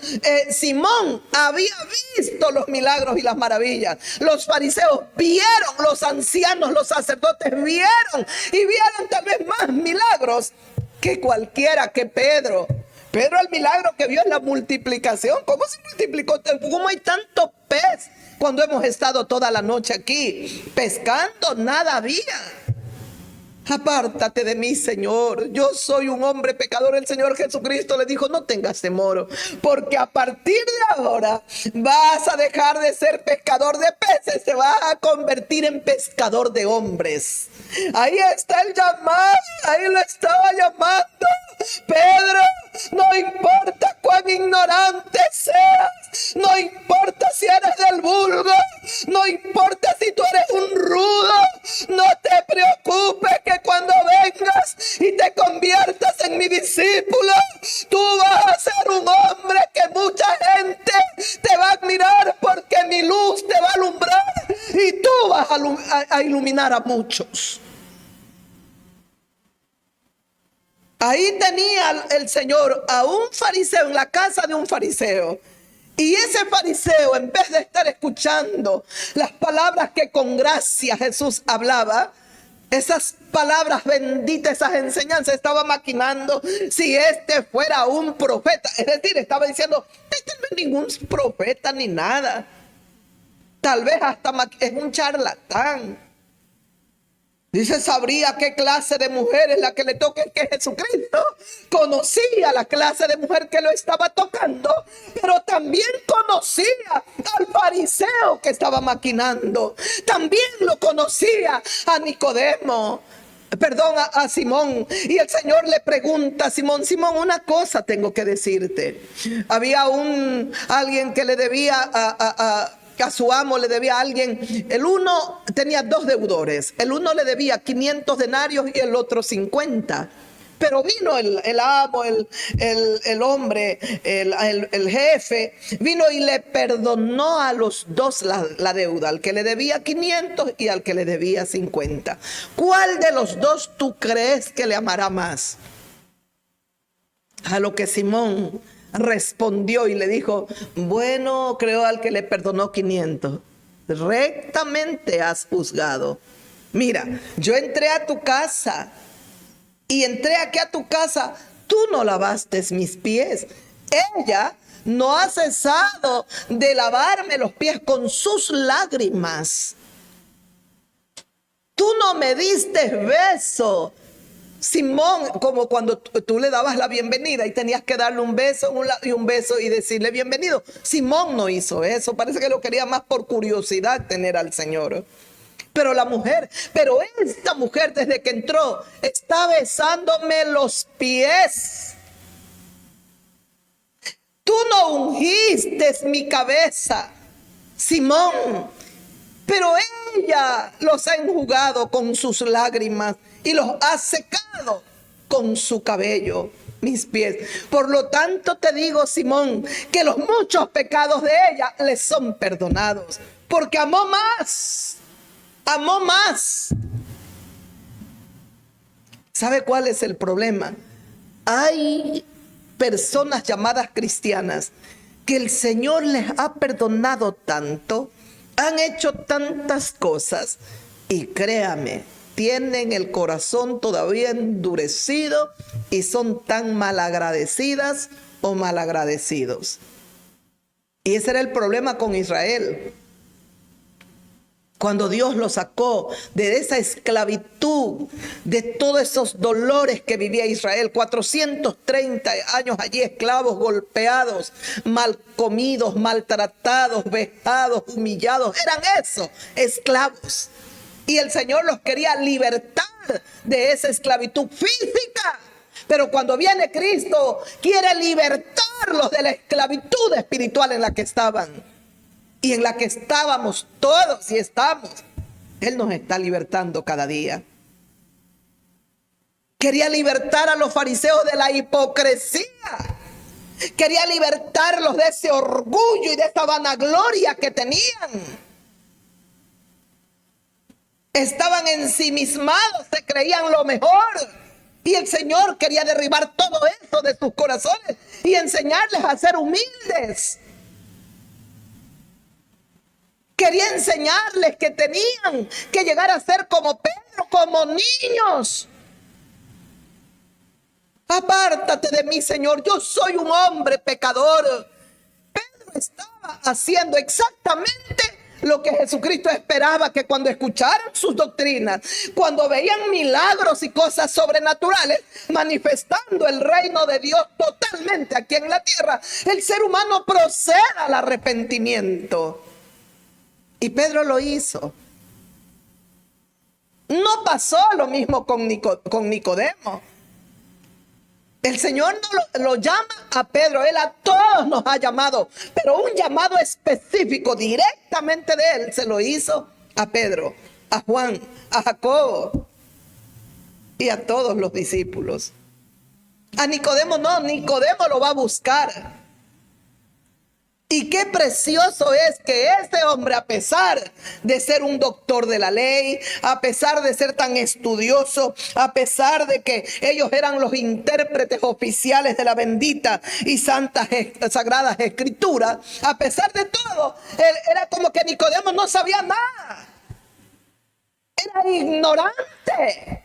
Simón había visto los milagros y las maravillas. Los fariseos vieron, los ancianos, los sacerdotes vieron y vieron tal vez más milagros que cualquiera, que Pedro. Pedro, el milagro que vio es la multiplicación. ¿Cómo se multiplicó? ¿Cómo hay tanto pez cuando hemos estado toda la noche aquí pescando? Nada había. Apártate de mí, Señor, yo soy un hombre pecador. El Señor Jesucristo le dijo: no tengas temor, porque a partir de ahora vas a dejar de ser pescador de peces, te vas a convertir en pescador de hombres. Ahí está el llamado, ahí lo estaba llamando. Pedro, no importa cuán ignorante seas, no importa si eres del vulgo, no importa si tú eres un rudo, no te preocupes, que cuando vengas y te conviertas en mi discípulo, tú vas a ser un hombre que mucha gente te va a admirar, porque mi luz te va a alumbrar y tú vas a iluminar a muchos. Ahí tenía el Señor a un fariseo en la casa de un fariseo. Y ese fariseo, en vez de estar escuchando las palabras que con gracia Jesús hablaba, esas palabras benditas, esas enseñanzas, estaba maquinando si este fuera un profeta. Es decir, estaba diciendo: este no es ningún profeta ni nada. Tal vez hasta es un charlatán. Dice, sabría qué clase de mujer es la que le toca, que Jesucristo conocía la clase de mujer que lo estaba tocando, pero también conocía al fariseo que estaba maquinando. También lo conocía a Nicodemo. Perdón, a Simón. Y el Señor le pregunta a Simón, Simón, una cosa tengo que decirte. Había alguien que le debía a su amo, le debía a alguien. El uno tenía dos deudores. El uno le debía 500 denarios y el otro 50. Pero vino el amo, el hombre, el jefe, vino y le perdonó a los dos la deuda, al que le debía 500 y al que le debía 50. ¿Cuál de los dos tú crees que le amará más? A lo que Simón respondió y le dijo, bueno, creo al que le perdonó 500. Rectamente has juzgado. Mira, yo entré a tu casa y entré aquí a tu casa, tú no lavaste mis pies. Ella no ha cesado de lavarme los pies con sus lágrimas. Tú no me diste beso, Simón, como cuando tú le dabas la bienvenida y tenías que darle un beso y un beso y decirle bienvenido. Simón no hizo eso, parece que lo quería más por curiosidad tener al Señor. Pero esta mujer desde que entró está besándome los pies. Tú no ungiste mi cabeza, Simón, pero ella los ha enjugado con sus lágrimas y los ha secado con su cabello, mis pies. Por lo tanto te digo, Simón, que los muchos pecados de ella le son perdonados, porque amó más. Amó más. ¿Sabe cuál es el problema? Hay personas llamadas cristianas que el Señor les ha perdonado tanto, han hecho tantas cosas y créame, tienen el corazón todavía endurecido y son tan malagradecidas o malagradecidos. Y ese era el problema con Israel. Cuando Dios los sacó de esa esclavitud, de todos esos dolores que vivía Israel, 430 años allí esclavos, golpeados, mal comidos, maltratados, vejados, humillados, eran esos esclavos. Y el Señor los quería libertar de esa esclavitud física. Pero cuando viene Cristo, quiere libertarlos de la esclavitud espiritual en la que estaban. Y en la que estábamos todos y estamos. Él nos está libertando cada día. Quería libertar a los fariseos de la hipocresía. Quería libertarlos de ese orgullo y de esa vanagloria que tenían. Estaban ensimismados, se creían lo mejor. Y el Señor quería derribar todo eso de sus corazones y enseñarles a ser humildes. Quería enseñarles que tenían que llegar a ser como Pedro, como niños. Apártate de mí, Señor, yo soy un hombre pecador. Pedro estaba haciendo exactamente lo que Jesucristo esperaba, que cuando escucharan sus doctrinas, cuando veían milagros y cosas sobrenaturales, manifestando el reino de Dios totalmente aquí en la tierra, el ser humano proceda al arrepentimiento. Y Pedro lo hizo. No pasó lo mismo con Nicodemo. El Señor no lo llama a Pedro, Él a todos nos ha llamado, pero un llamado específico directamente de Él se lo hizo a Pedro, a Juan, a Jacobo y a todos los discípulos. A Nicodemo no, Nicodemo lo va a buscar. Y qué precioso es que este hombre, a pesar de ser un doctor de la ley, a pesar de ser tan estudioso, a pesar de que ellos eran los intérpretes oficiales de la bendita y santas sagradas escrituras, a pesar de todo, era como que Nicodemo no sabía nada. Era ignorante.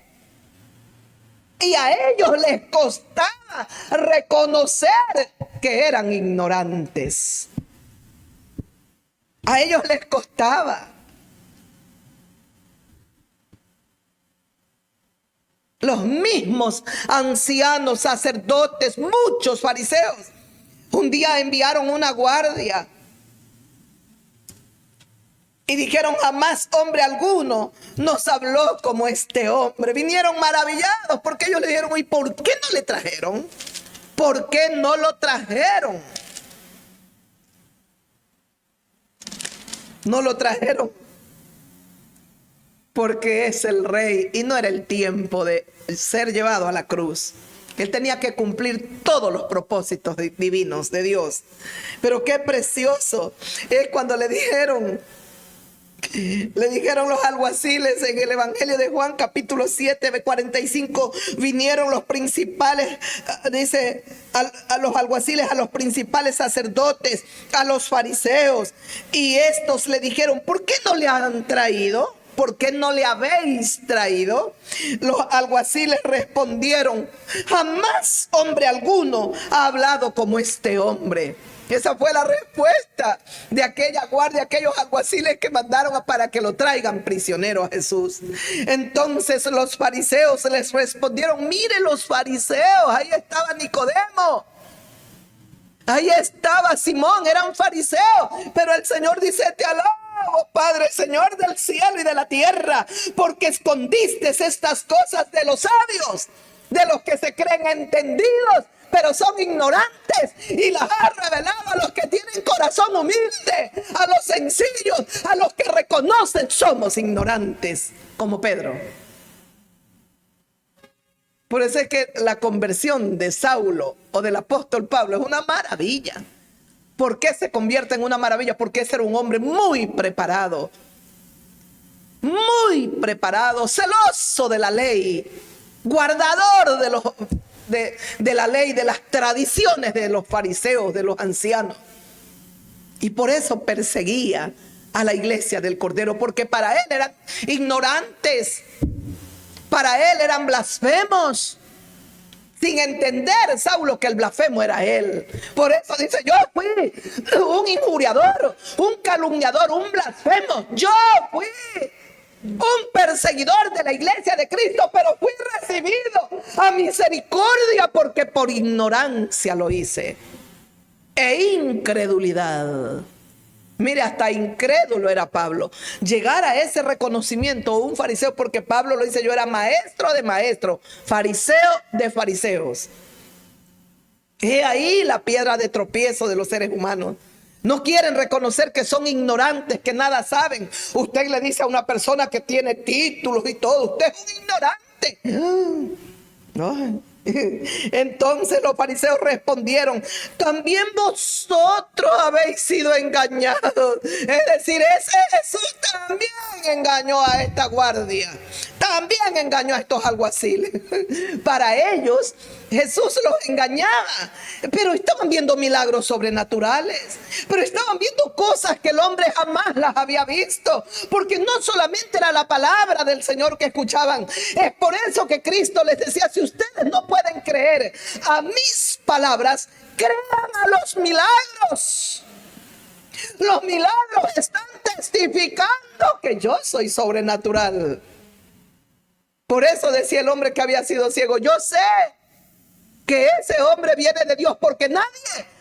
Y a ellos les costaba reconocer que eran ignorantes. A ellos les costaba. Los mismos ancianos, sacerdotes, muchos fariseos, un día enviaron una guardia y dijeron: jamás hombre alguno nos habló como este hombre. Vinieron maravillados porque ellos le dijeron: ¿y por qué no le trajeron? ¿Por qué no lo trajeron? No lo trajeron porque es el rey y no era el tiempo de ser llevado a la cruz. Él tenía que cumplir todos los propósitos divinos de Dios. Pero qué precioso es cuando le dijeron los alguaciles en el Evangelio de Juan, capítulo 7, 45, vinieron los principales, dice, a los alguaciles, a los principales sacerdotes, a los fariseos, y estos le dijeron: ¿por qué no le han traído? ¿Por qué no le habéis traído? Los alguaciles respondieron: jamás hombre alguno ha hablado como este hombre. Esa fue la respuesta de aquella guardia, aquellos alguaciles que mandaron para que lo traigan prisionero a Jesús. Entonces los fariseos les respondieron: mire, los fariseos, ahí estaba Nicodemo, ahí estaba Simón, eran fariseos, pero el Señor dice: te alabo, Padre, Señor del cielo y de la tierra, porque escondiste estas cosas de los sabios, de los que se creen entendidos, pero son ignorantes, y las has revelado a los que tienen corazón humilde, a los sencillos, a los que reconocen somos ignorantes, como Pedro. Por eso es que la conversión de Saulo o del apóstol Pablo es una maravilla. ¿Por qué se convierte en una maravilla? Porque ese era un hombre muy preparado, celoso de la ley, guardador de la ley, de las tradiciones de los fariseos, de los ancianos. Y por eso perseguía a la iglesia del Cordero, porque para él eran ignorantes, para él eran blasfemos, sin entender Saulo que el blasfemo era él. Por eso dice: yo fui un injuriador, un calumniador, un blasfemo. Yo fui un perseguidor de la iglesia de Cristo, pero fui recibido a misericordia porque por ignorancia lo hice e incredulidad. Mire, hasta incrédulo era Pablo. Llegar a ese reconocimiento, un fariseo, porque Pablo lo dice: yo era maestro de maestros, fariseo de fariseos. He ahí la piedra de tropiezo de los seres humanos. No quieren reconocer que son ignorantes, que nada saben. Usted le dice a una persona que tiene títulos y todo: usted es un ignorante. Entonces los fariseos respondieron: también vosotros habéis sido engañados. Es decir, ese Jesús también engañó a esta guardia, también engañó a estos alguaciles. Para ellos Jesús los engañaba, pero estaban viendo milagros sobrenaturales, pero estaban viendo cosas que el hombre jamás las había visto, porque no solamente era la palabra del Señor que escuchaban. Es por eso que Cristo les decía: si ustedes no pueden creer a mis palabras, crean a los milagros. Los milagros están testificando que yo soy sobrenatural. Por eso decía el hombre que había sido ciego: yo sé que ese hombre viene de Dios, porque nadie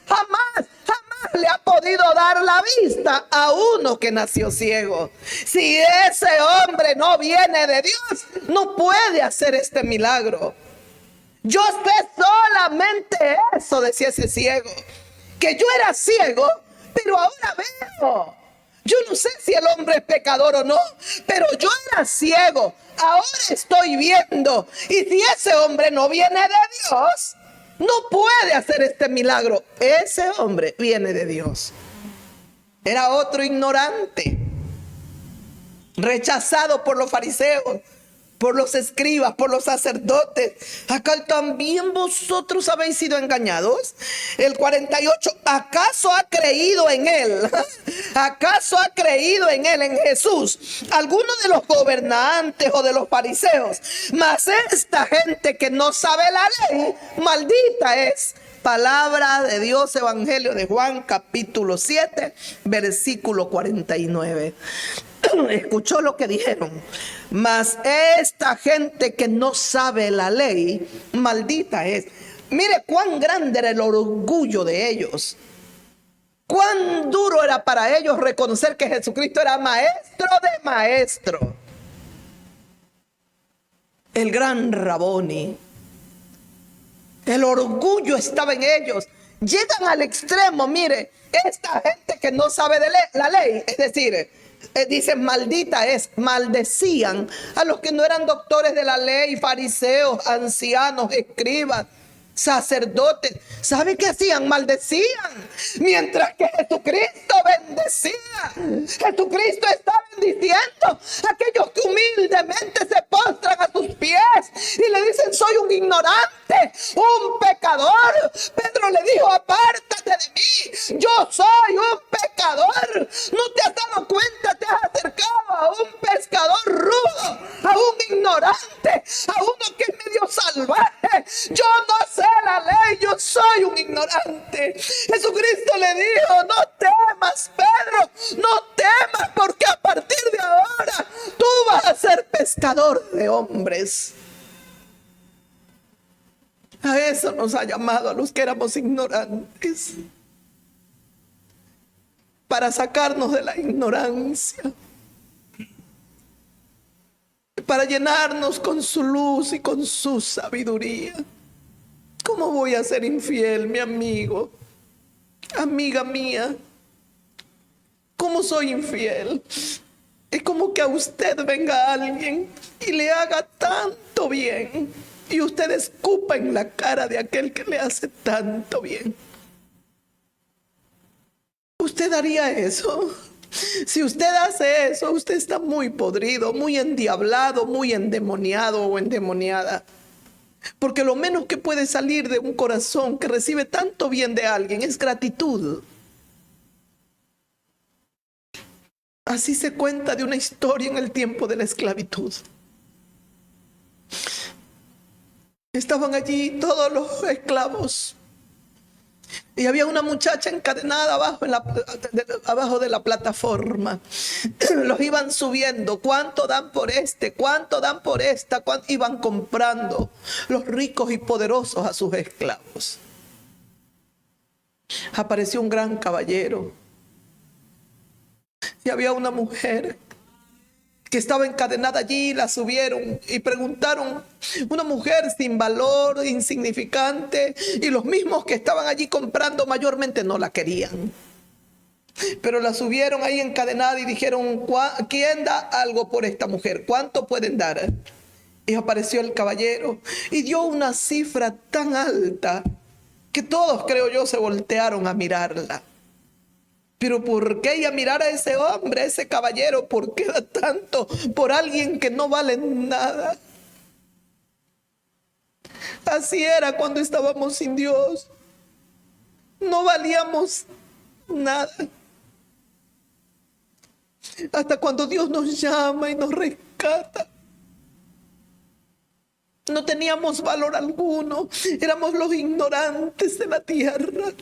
jamás le ha podido dar la vista a uno que nació ciego. Si ese hombre no viene de Dios, no puede hacer este milagro. Yo sé solamente eso, decía ese ciego, que yo era ciego, pero ahora veo. Yo no sé si el hombre es pecador o no, pero yo era ciego, ahora estoy viendo. Y si ese hombre no viene de Dios, no puede hacer este milagro. Ese hombre viene de Dios. Era otro ignorante, rechazado por los fariseos, por los escribas, por los sacerdotes. Acá también vosotros habéis sido engañados. El 48, ¿acaso ha creído en él? ¿Acaso ha creído en él, en Jesús, alguno de los gobernantes o de los fariseos? Mas esta gente que no sabe la ley, maldita es. Palabra de Dios, Evangelio de Juan, capítulo 7, versículo 49. escuchó lo que dijeron. Mas esta gente que no sabe la ley, maldita es. Mire cuán grande era el orgullo de ellos. Cuán duro era para ellos reconocer que Jesucristo era maestro de maestros. El gran Raboni. El orgullo estaba en ellos. Llegan al extremo, mire, esta gente que no sabe de la ley, es decir, dicen maldita es, maldecían a los que no eran doctores de la ley, fariseos, ancianos, escribas, sacerdotes. ¿Sabe qué hacían? Maldecían, mientras que Jesucristo bendecía. Jesucristo está bendiciendo a aquellos que humildemente se postran a sus pies y le dicen: soy un ignorante, un pecador. Pedro le dijo: apártate de mí, yo soy un pecador. ¿No te has dado cuenta? Te has acercado a un pescador rudo, a un ignorante, a uno que es medio salvaje. Yo no sé la ley, yo soy un ignorante. Jesucristo le dijo: no temas, Pedro, no temas, porque a partir de ahora tú vas a ser pescador de hombres. A eso nos ha llamado a los que éramos ignorantes, para sacarnos de la ignorancia, para llenarnos con su luz y con su sabiduría. ¿Cómo voy a ser infiel, mi amigo, amiga mía? ¿Cómo soy infiel? Es como que a usted venga alguien y le haga tanto bien y usted escupa en la cara de aquel que le hace tanto bien. ¿Usted haría eso? Si usted hace eso, usted está muy podrido, muy endiablado, muy endemoniado o endemoniada. Porque lo menos que puede salir de un corazón que recibe tanto bien de alguien es gratitud. Así se cuenta de una historia en el tiempo de la esclavitud. Estaban allí todos los esclavos y había una muchacha encadenada abajo de la plataforma. Los iban subiendo. ¿Cuánto dan por este? ¿Cuánto dan por esta? ¿Cuánto? Iban comprando los ricos y poderosos a sus esclavos. Apareció un gran caballero y había una mujer que estaba encadenada allí. La subieron y preguntaron: una mujer sin valor, insignificante, y los mismos que estaban allí comprando mayormente no la querían. Pero la subieron ahí encadenada y dijeron: ¿quién da algo por esta mujer? ¿Cuánto pueden dar? Y apareció el caballero y dio una cifra tan alta que todos, creo yo, se voltearon a mirarla. Pero ¿por qué ella mirar a ese hombre, a ese caballero? ¿Por qué da tanto por alguien que no vale nada? Así era cuando estábamos sin Dios. No valíamos nada. Hasta cuando Dios nos llama y nos rescata. No teníamos valor alguno. Éramos los ignorantes de la tierra.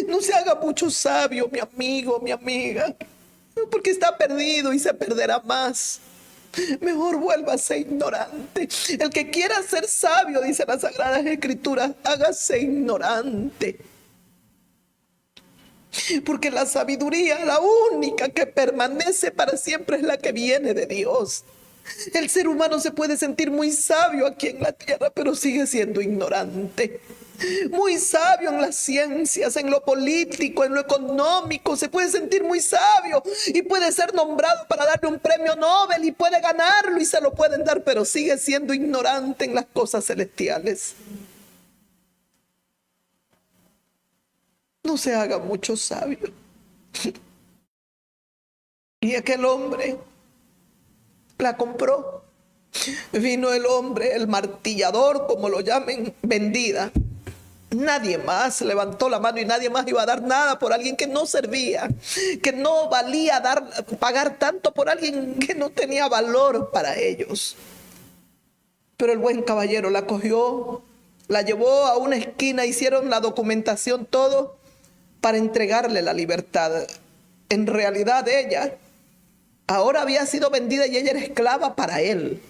No se haga mucho sabio, mi amigo, mi amiga, porque está perdido y se perderá más. Mejor vuélvase ignorante. El que quiera ser sabio, dice las Sagradas Escrituras, hágase ignorante. Porque la sabiduría, la única que permanece para siempre, es la que viene de Dios. El ser humano se puede sentir muy sabio aquí en la tierra, pero sigue siendo ignorante. Muy sabio en las ciencias, en lo político, en lo económico. Se puede sentir muy sabio y puede ser nombrado para darle un premio Nobel y puede ganarlo y se lo pueden dar, pero sigue siendo ignorante en las cosas celestiales. No se haga mucho sabio. Y aquel hombre la compró. Vino el hombre, el martillador, como lo llamen, vendida. Nadie más levantó la mano y nadie más iba a dar nada por alguien que no servía, que no valía pagar tanto por alguien que no tenía valor para ellos. Pero el buen caballero la cogió, la llevó a una esquina, hicieron la documentación, todo para entregarle la libertad. En realidad ella Ahora había sido vendida y ella era esclava para él.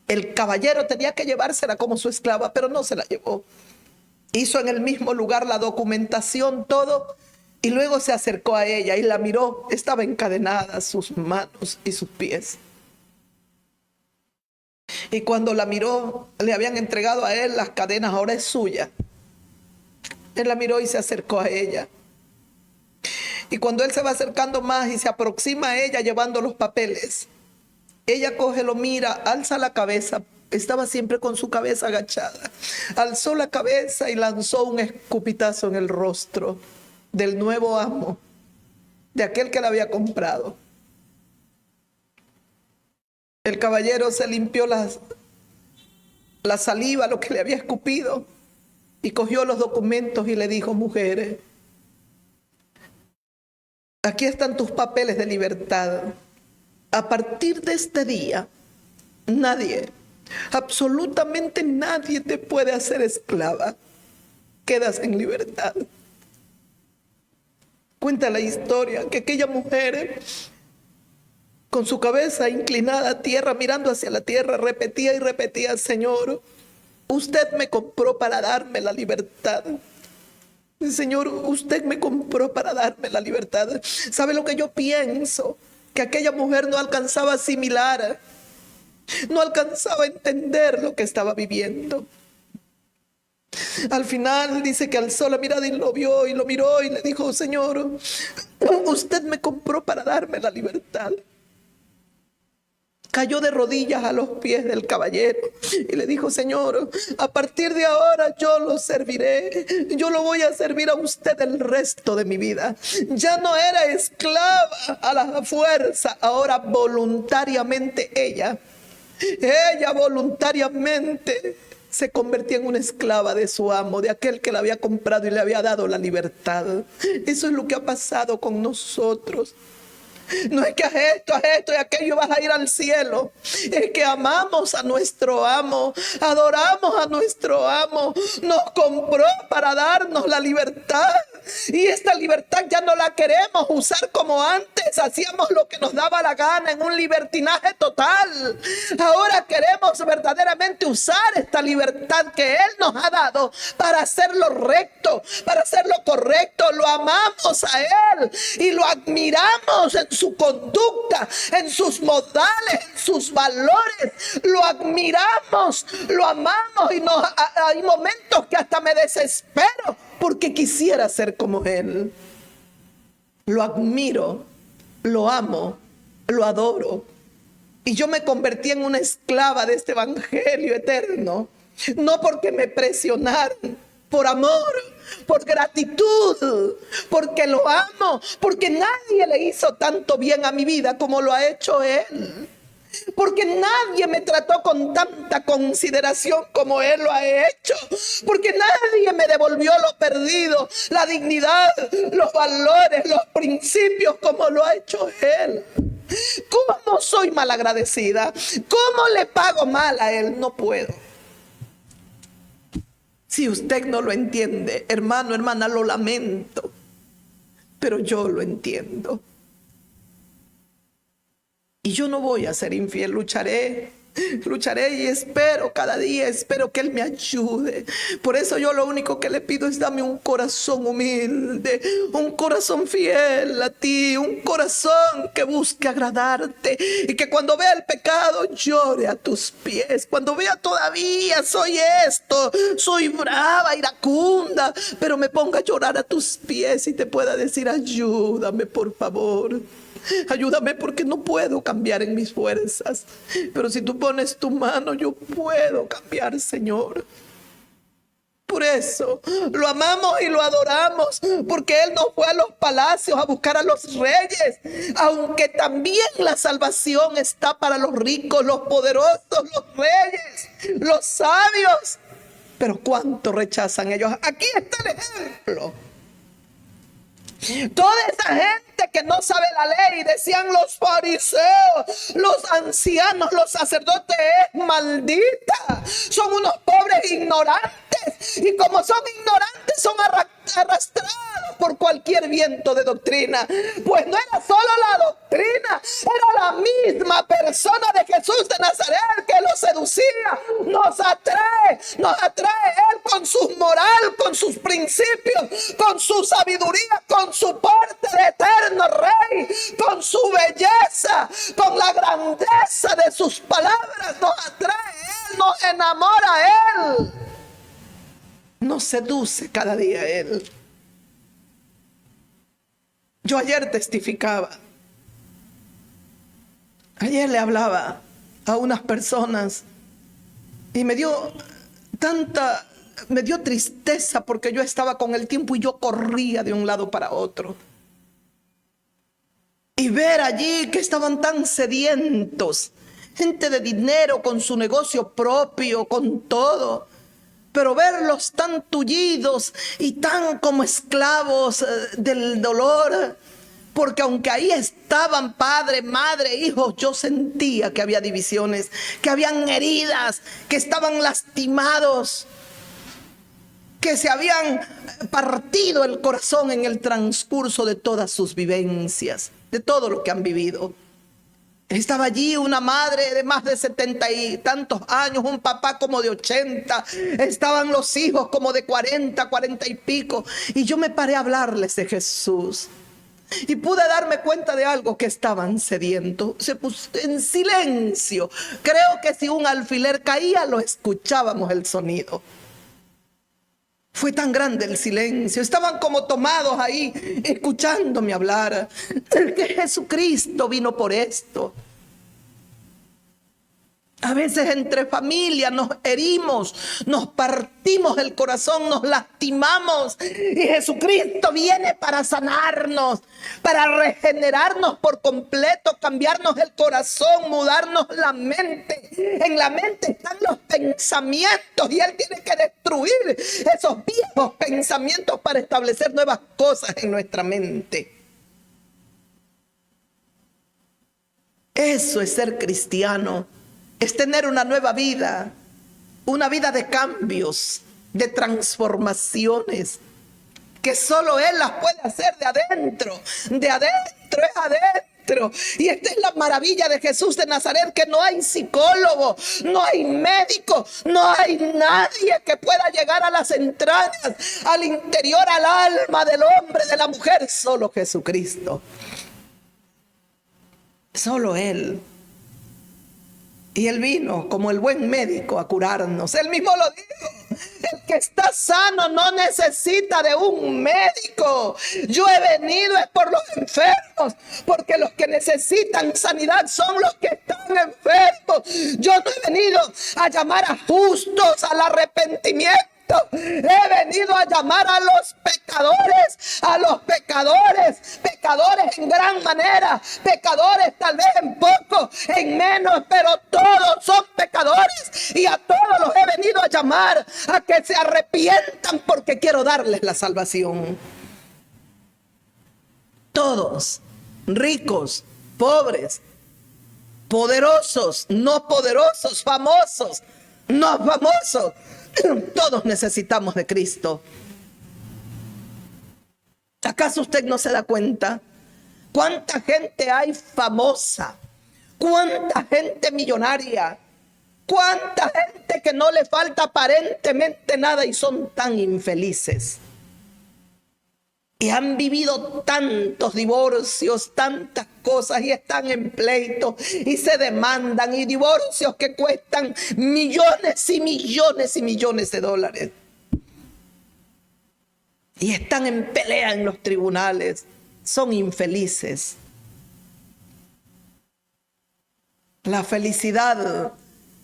El caballero tenía que llevársela como su esclava, pero no se la llevó. Hizo en el mismo lugar la documentación, todo, y luego se acercó a ella y la miró. Estaba encadenada sus manos y sus pies. Y cuando la miró, le habían entregado a él las cadenas, ahora es suya. Él la miró y se acercó a ella. Y cuando él se va acercando más y se aproxima a ella llevando los papeles, ella coge, lo mira, alza la cabeza. Estaba siempre con su cabeza agachada. Alzó la cabeza y lanzó un escupitazo en el rostro del nuevo amo, de aquel que la había comprado. El caballero se limpió la saliva, lo que le había escupido, y cogió los documentos y le dijo: mujeres, aquí están tus papeles de libertad. A partir de este día, nadie, absolutamente nadie te puede hacer esclava. Quedas en libertad. Cuenta la historia que aquella mujer, con su cabeza inclinada a tierra, mirando hacia la tierra, repetía y repetía: Señor, usted me compró para darme la libertad. Señor, usted me compró para darme la libertad. ¿Sabe lo que yo pienso? Que aquella mujer no alcanzaba a asimilar, no alcanzaba a entender lo que estaba viviendo. Al final dice que alzó la mirada y lo vio y lo miró y le dijo: Señor, usted me compró para darme la libertad. Cayó de rodillas a los pies del caballero y le dijo: Señor, a partir de ahora yo lo serviré. Yo lo voy a servir a usted el resto de mi vida. Ya no era esclava a la fuerza, ahora voluntariamente ella voluntariamente se convertía en una esclava de su amo, de aquel que la había comprado y le había dado la libertad. Eso es lo que ha pasado con nosotros. No es que haz esto y aquello vas a ir al cielo. Es que amamos a nuestro amo, adoramos a nuestro amo. Nos compró para darnos la libertad. Y esta libertad ya no la queremos usar como antes. Hacíamos lo que nos daba la gana en un libertinaje total. Ahora queremos verdaderamente usar esta libertad que Él nos ha dado para hacer lo recto, para hacer lo correcto. Lo amamos a Él y lo admiramos en su conducta, en sus modales, en sus valores. Lo admiramos, lo amamos y hay momentos que hasta me desespero porque quisiera ser como Él. Lo admiro, lo amo, lo adoro. Y yo me convertí en una esclava de este evangelio eterno, no porque me presionaron, por amor, por gratitud, porque lo amo, porque nadie le hizo tanto bien a mi vida como lo ha hecho Él. Porque nadie me trató con tanta consideración como Él lo ha hecho. Porque nadie me devolvió lo perdido, la dignidad, los valores, los principios como lo ha hecho Él. ¿Cómo soy malagradecida? ¿Cómo le pago mal a Él? No puedo. Si usted no lo entiende, hermano, hermana, lo lamento, pero yo lo entiendo. Y yo no voy a ser infiel, lucharé y espero cada día, espero que Él me ayude. Por eso yo lo único que le pido es: dame un corazón humilde, un corazón fiel a ti, un corazón que busque agradarte y que cuando vea el pecado llore a tus pies. Cuando vea todavía soy esto, soy brava, iracunda, pero me ponga a llorar a tus pies y te pueda decir: ayúdame, por favor. Ayúdame porque no puedo cambiar en mis fuerzas. Pero si tú pones tu mano, yo puedo cambiar, Señor. Por eso lo amamos y lo adoramos, porque Él no fue a los palacios a buscar a los reyes, aunque también la salvación está para los ricos, los poderosos, los reyes, los sabios. Pero ¿cuánto rechazan ellos? Aquí está el ejemplo. Toda esa gente que no sabe la ley, decían los fariseos, los ancianos, los sacerdotes: es maldita, son unos pobres ignorantes, y como son ignorantes son arrastrados por cualquier viento de doctrina. Pues no era solo la doctrina doctrina. Era la misma persona de Jesús de Nazaret que lo seducía. Nos atrae Él con su moral, con sus principios, con su sabiduría, con su porte de eterno Rey, con su belleza, con la grandeza de sus palabras. Nos atrae Él, nos enamora Él, nos seduce cada día Él. Yo ayer testificaba, ayer le hablaba a unas personas y me dio tristeza porque yo estaba con el tiempo y yo corría de un lado para otro. Y ver allí que estaban tan sedientos, gente de dinero, con su negocio propio, con todo, pero verlos tan tullidos y tan como esclavos del dolor, porque aunque ahí estaban padre, madre, hijos, yo sentía que había divisiones, que habían heridas, que estaban lastimados, que se habían partido el corazón en el transcurso de todas sus vivencias, de todo lo que han vivido. Estaba allí una madre de más de 70 y tantos años, un papá como de 80, estaban los hijos como de 40 y pico, y yo me paré a hablarles de Jesús. Y pude darme cuenta de algo, que estaban sedientos. Se puso en silencio. Creo que si un alfiler caía, lo escuchábamos el sonido. Fue tan grande el silencio. Estaban como tomados ahí, escuchándome hablar. Que Jesucristo vino por esto. A veces entre familias nos herimos, nos partimos el corazón, nos lastimamos. Y Jesucristo viene para sanarnos, para regenerarnos por completo, cambiarnos el corazón, mudarnos la mente. En la mente están los pensamientos y Él tiene que destruir esos viejos pensamientos para establecer nuevas cosas en nuestra mente. Eso es ser cristiano. Es tener una nueva vida, una vida de cambios, de transformaciones, que solo Él las puede hacer de adentro es adentro. Y esta es la maravilla de Jesús de Nazaret, que no hay psicólogo, no hay médico, no hay nadie que pueda llegar a las entrañas, al interior, al alma del hombre, de la mujer, solo Jesucristo. Solo Él. Y Él vino como el buen médico a curarnos. Él mismo lo dijo. El que está sano no necesita de un médico. Yo he venido es por los enfermos, porque los que necesitan sanidad son los que están enfermos. Yo no he venido a llamar a justos al arrepentimiento. He venido a llamar a los pecadores en gran manera, pecadores tal vez en poco, en menos, pero todos son pecadores, y a todos los he venido a llamar a que se arrepientan, porque quiero darles la salvación. Todos, ricos, pobres, poderosos, no poderosos, famosos, no famosos, todos necesitamos de Cristo. ¿Acaso usted no se da cuenta? ¿Cuánta gente hay famosa? ¿Cuánta gente millonaria? ¿Cuánta gente que no le falta aparentemente nada y son tan infelices? Y han vivido tantos divorcios, tantas cosas, y están en pleito y se demandan, y divorcios que cuestan millones y millones y millones de dólares. Y están en pelea en los tribunales. Son infelices. La felicidad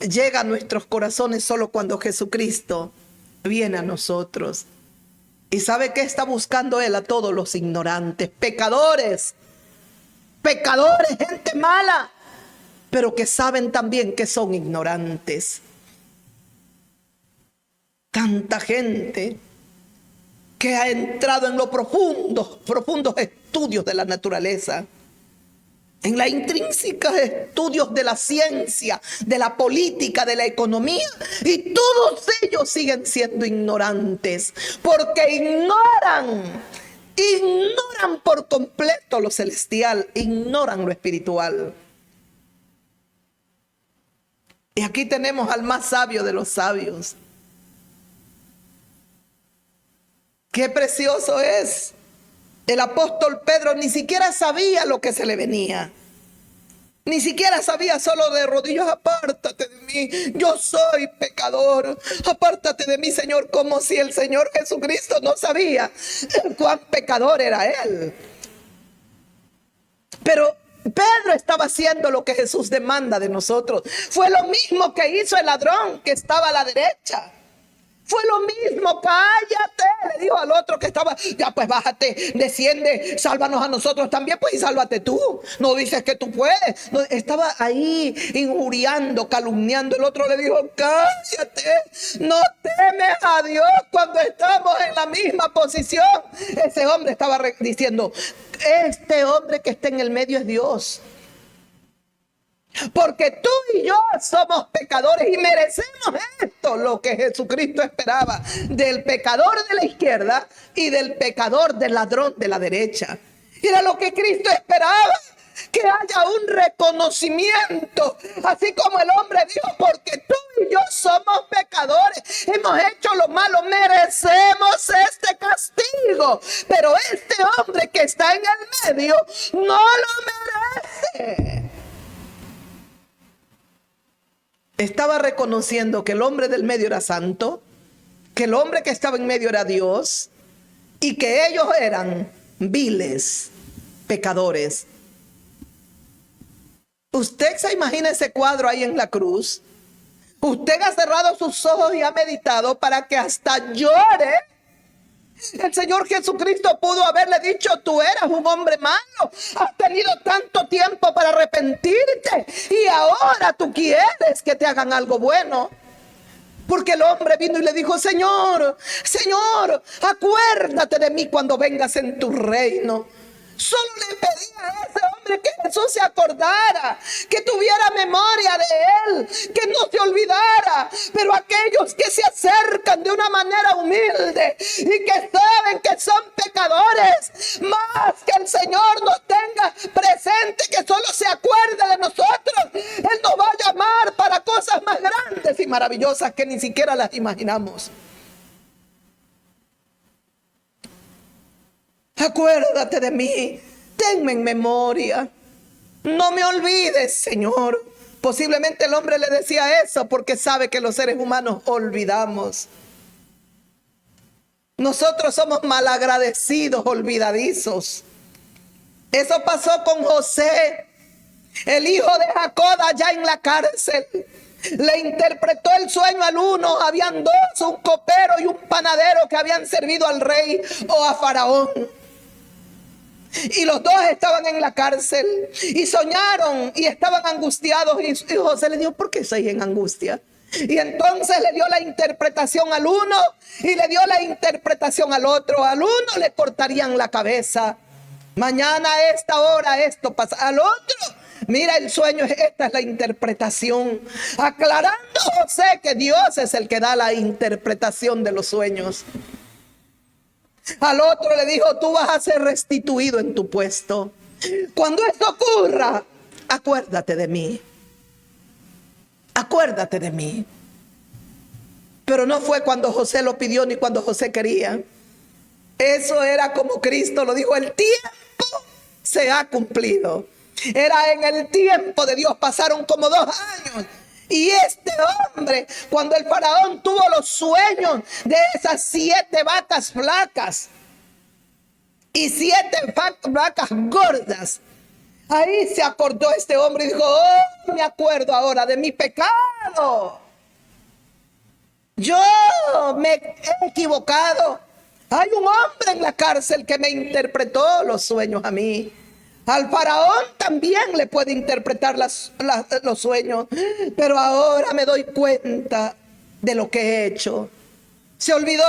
llega a nuestros corazones solo cuando Jesucristo viene a nosotros. ¿Y sabe qué está buscando Él? A todos los ignorantes, pecadores, gente mala, pero que saben también que son ignorantes. Tanta gente que ha entrado en los profundos estudios de la naturaleza, en la intrínseca estudios de la ciencia, de la política, de la economía, y todos ellos siguen siendo ignorantes, porque ignoran ignoran por completo lo celestial, ignoran lo espiritual. Y aquí tenemos al más sabio de los sabios. Qué precioso es. El apóstol Pedro ni siquiera sabía lo que se le venía. Ni siquiera sabía, solo de rodillas: apártate de mí, yo soy pecador. Apártate de mí, Señor, como si el Señor Jesucristo no sabía cuán pecador era él. Pero Pedro estaba haciendo lo que Jesús demanda de nosotros. Fue lo mismo que hizo el ladrón que estaba a la derecha. Fue lo mismo: cállate, le dijo al otro que estaba, ya pues bájate, desciende, sálvanos a nosotros también, pues, y sálvate tú. No dices que tú puedes. No, estaba ahí injuriando, calumniando. El otro le dijo: cállate, no temes a Dios cuando estamos en la misma posición. Ese hombre estaba diciendo: este hombre que está en el medio es Dios. Porque tú y yo somos pecadores y merecemos esto, lo que Jesucristo esperaba del pecador de la izquierda y del pecador, del ladrón de la derecha. Era lo que Cristo esperaba, que haya un reconocimiento, así como el hombre dijo: porque tú y yo somos pecadores, hemos hecho lo malo, merecemos este castigo. Pero este hombre que está en el medio no lo merece. Estaba reconociendo que el hombre del medio era santo, que el hombre que estaba en medio era Dios, y que ellos eran viles pecadores. Usted se imagina ese cuadro ahí en la cruz. Usted ha cerrado sus ojos y ha meditado para que hasta llore. El Señor Jesucristo pudo haberle dicho: tú eras un hombre malo, has tenido tanto tiempo para arrepentirte y ahora tú quieres que te hagan algo bueno. Porque el hombre vino y le dijo: Señor, Señor, acuérdate de mí cuando vengas en tu reino. Solo le pedía a ese hombre que Jesús se acordara, que tuviera memoria de él, que no se olvidara. Pero aquellos que se acercan de una manera humilde y que saben que son pecadores, más que el Señor nos tenga presente, que solo se acuerde de nosotros, Él nos va a llamar para cosas más grandes y maravillosas que ni siquiera las imaginamos. Acuérdate de mí, tenme en memoria, no me olvides, Señor. Posiblemente el hombre le decía eso porque sabe que los seres humanos olvidamos. Nosotros somos malagradecidos, olvidadizos. Eso pasó con José, el hijo de Jacob, allá en la cárcel. Le interpretó el sueño al uno. Habían dos, un copero y un panadero, que habían servido al rey o a Faraón. Y los dos estaban en la cárcel y soñaron y estaban angustiados. Y José le dijo: ¿por qué estáis en angustia? Y entonces le dio la interpretación al uno y le dio la interpretación al otro. Al uno le cortarían la cabeza. Mañana a esta hora esto pasa. Al otro: mira, el sueño, esta es la interpretación. Aclarando José que Dios es el que da la interpretación de los sueños. Al otro le dijo: tú vas a ser restituido en tu puesto. Cuando esto ocurra, acuérdate de mí. Acuérdate de mí. Pero no fue cuando José lo pidió ni cuando José quería. Eso era como Cristo lo dijo: el tiempo se ha cumplido. Era en el tiempo de Dios. Pasaron como 2 años. Y este hombre, cuando el faraón tuvo los sueños de esas 7 vacas flacas y 7 vacas gordas, ahí se acordó este hombre y dijo: oh, me acuerdo ahora de mi pecado. Yo me he equivocado. Hay un hombre en la cárcel que me interpretó los sueños a mí. Al faraón también le puede interpretar los sueños, pero ahora me doy cuenta de lo que he hecho. Se olvidó.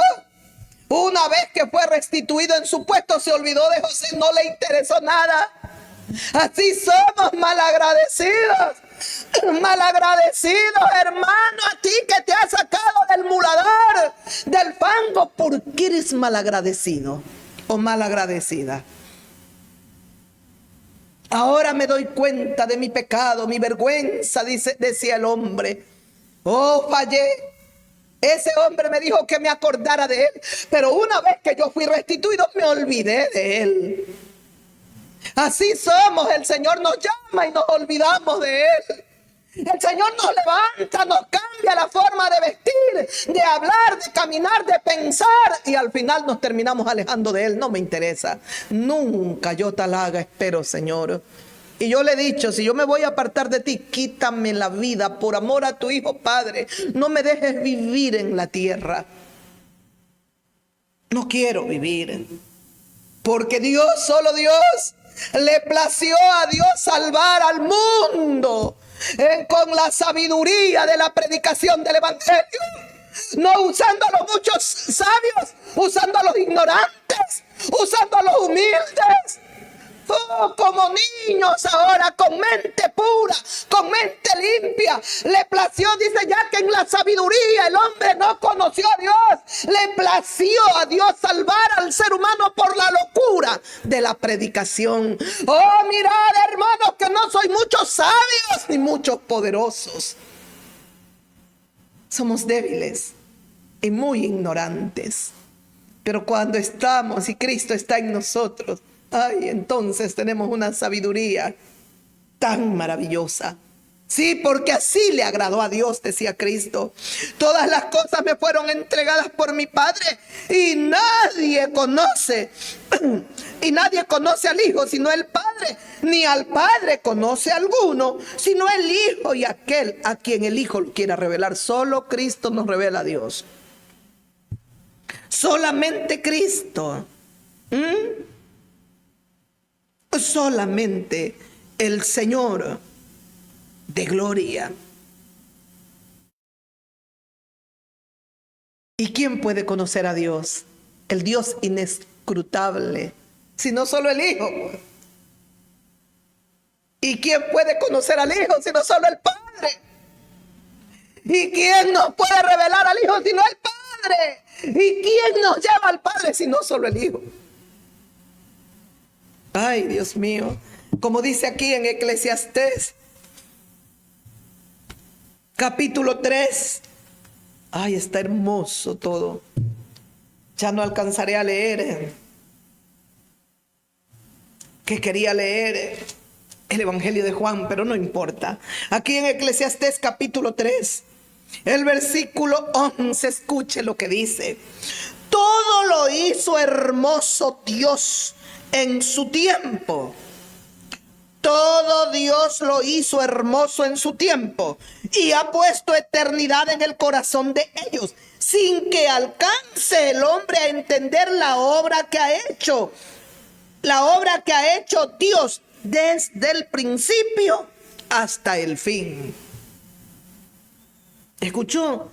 Una vez que fue restituido en su puesto, se olvidó de José, no le interesó nada. Así somos, malagradecidos. Malagradecidos, hermano, a ti que te has sacado del muladar, del fango, porque eres malagradecido. o malagradecida. Ahora me doy cuenta de mi pecado, mi vergüenza, decía el hombre. Oh, fallé. Ese hombre me dijo que me acordara de él, pero una vez que yo fui restituido, me olvidé de él. Así somos, el Señor nos llama y nos olvidamos de él. El Señor nos levanta, nos cambia la forma de vestir, de hablar, de caminar, de pensar, y al final nos terminamos alejando de él. No me interesa. Nunca yo tal haga, espero, Señor. Y yo le he dicho, si yo me voy a apartar de ti, quítame la vida por amor a tu Hijo, Padre. No me dejes vivir en la tierra. No quiero vivir. Porque Dios, solo Dios, le plació a Dios salvar al mundo con la sabiduría de la predicación del Evangelio. No usando a los muchos sabios, usando a los ignorantes, usando a los humildes. Oh, como niños ahora, con mente pura, con mente limpia. Le plació, dice ya que en la sabiduría el hombre no conoció a Dios. Le plació a Dios salvar al ser humano por la locura de la predicación. Oh, mirad, hermanos, que no soy muchos sabios ni muchos poderosos. Somos débiles y muy ignorantes. Pero cuando estamos y Cristo está en nosotros, ay, entonces tenemos una sabiduría tan maravillosa. Sí, porque así le agradó a Dios, decía Cristo. Todas las cosas me fueron entregadas por mi Padre y nadie conoce al Hijo sino el Padre, ni al Padre conoce alguno sino el Hijo y aquel a quien el Hijo lo quiera revelar. Solo Cristo nos revela a Dios. Solamente Cristo. Solamente el Señor de gloria. ¿Y quién puede conocer a Dios? El Dios inescrutable, sino solo el Hijo. ¿Y quién puede conocer al Hijo sino solo el Padre? ¿Y quién nos puede revelar al Hijo sino el Padre? ¿Y quién nos lleva al Padre sino solo el Hijo? Ay, Dios mío, como dice aquí en Eclesiastés, capítulo 3. Ay, está hermoso todo. Ya no alcanzaré a leer. Que quería leer el Evangelio de Juan, pero no importa. Aquí en Eclesiastés capítulo 3, el versículo 11, escuche lo que dice. Todo lo hizo hermoso Dios en su tiempo. Todo Dios lo hizo hermoso en su tiempo y ha puesto eternidad en el corazón de ellos, sin que alcance el hombre a entender la obra que ha hecho. La obra que ha hecho Dios desde el principio hasta el fin. ¿Escuchó?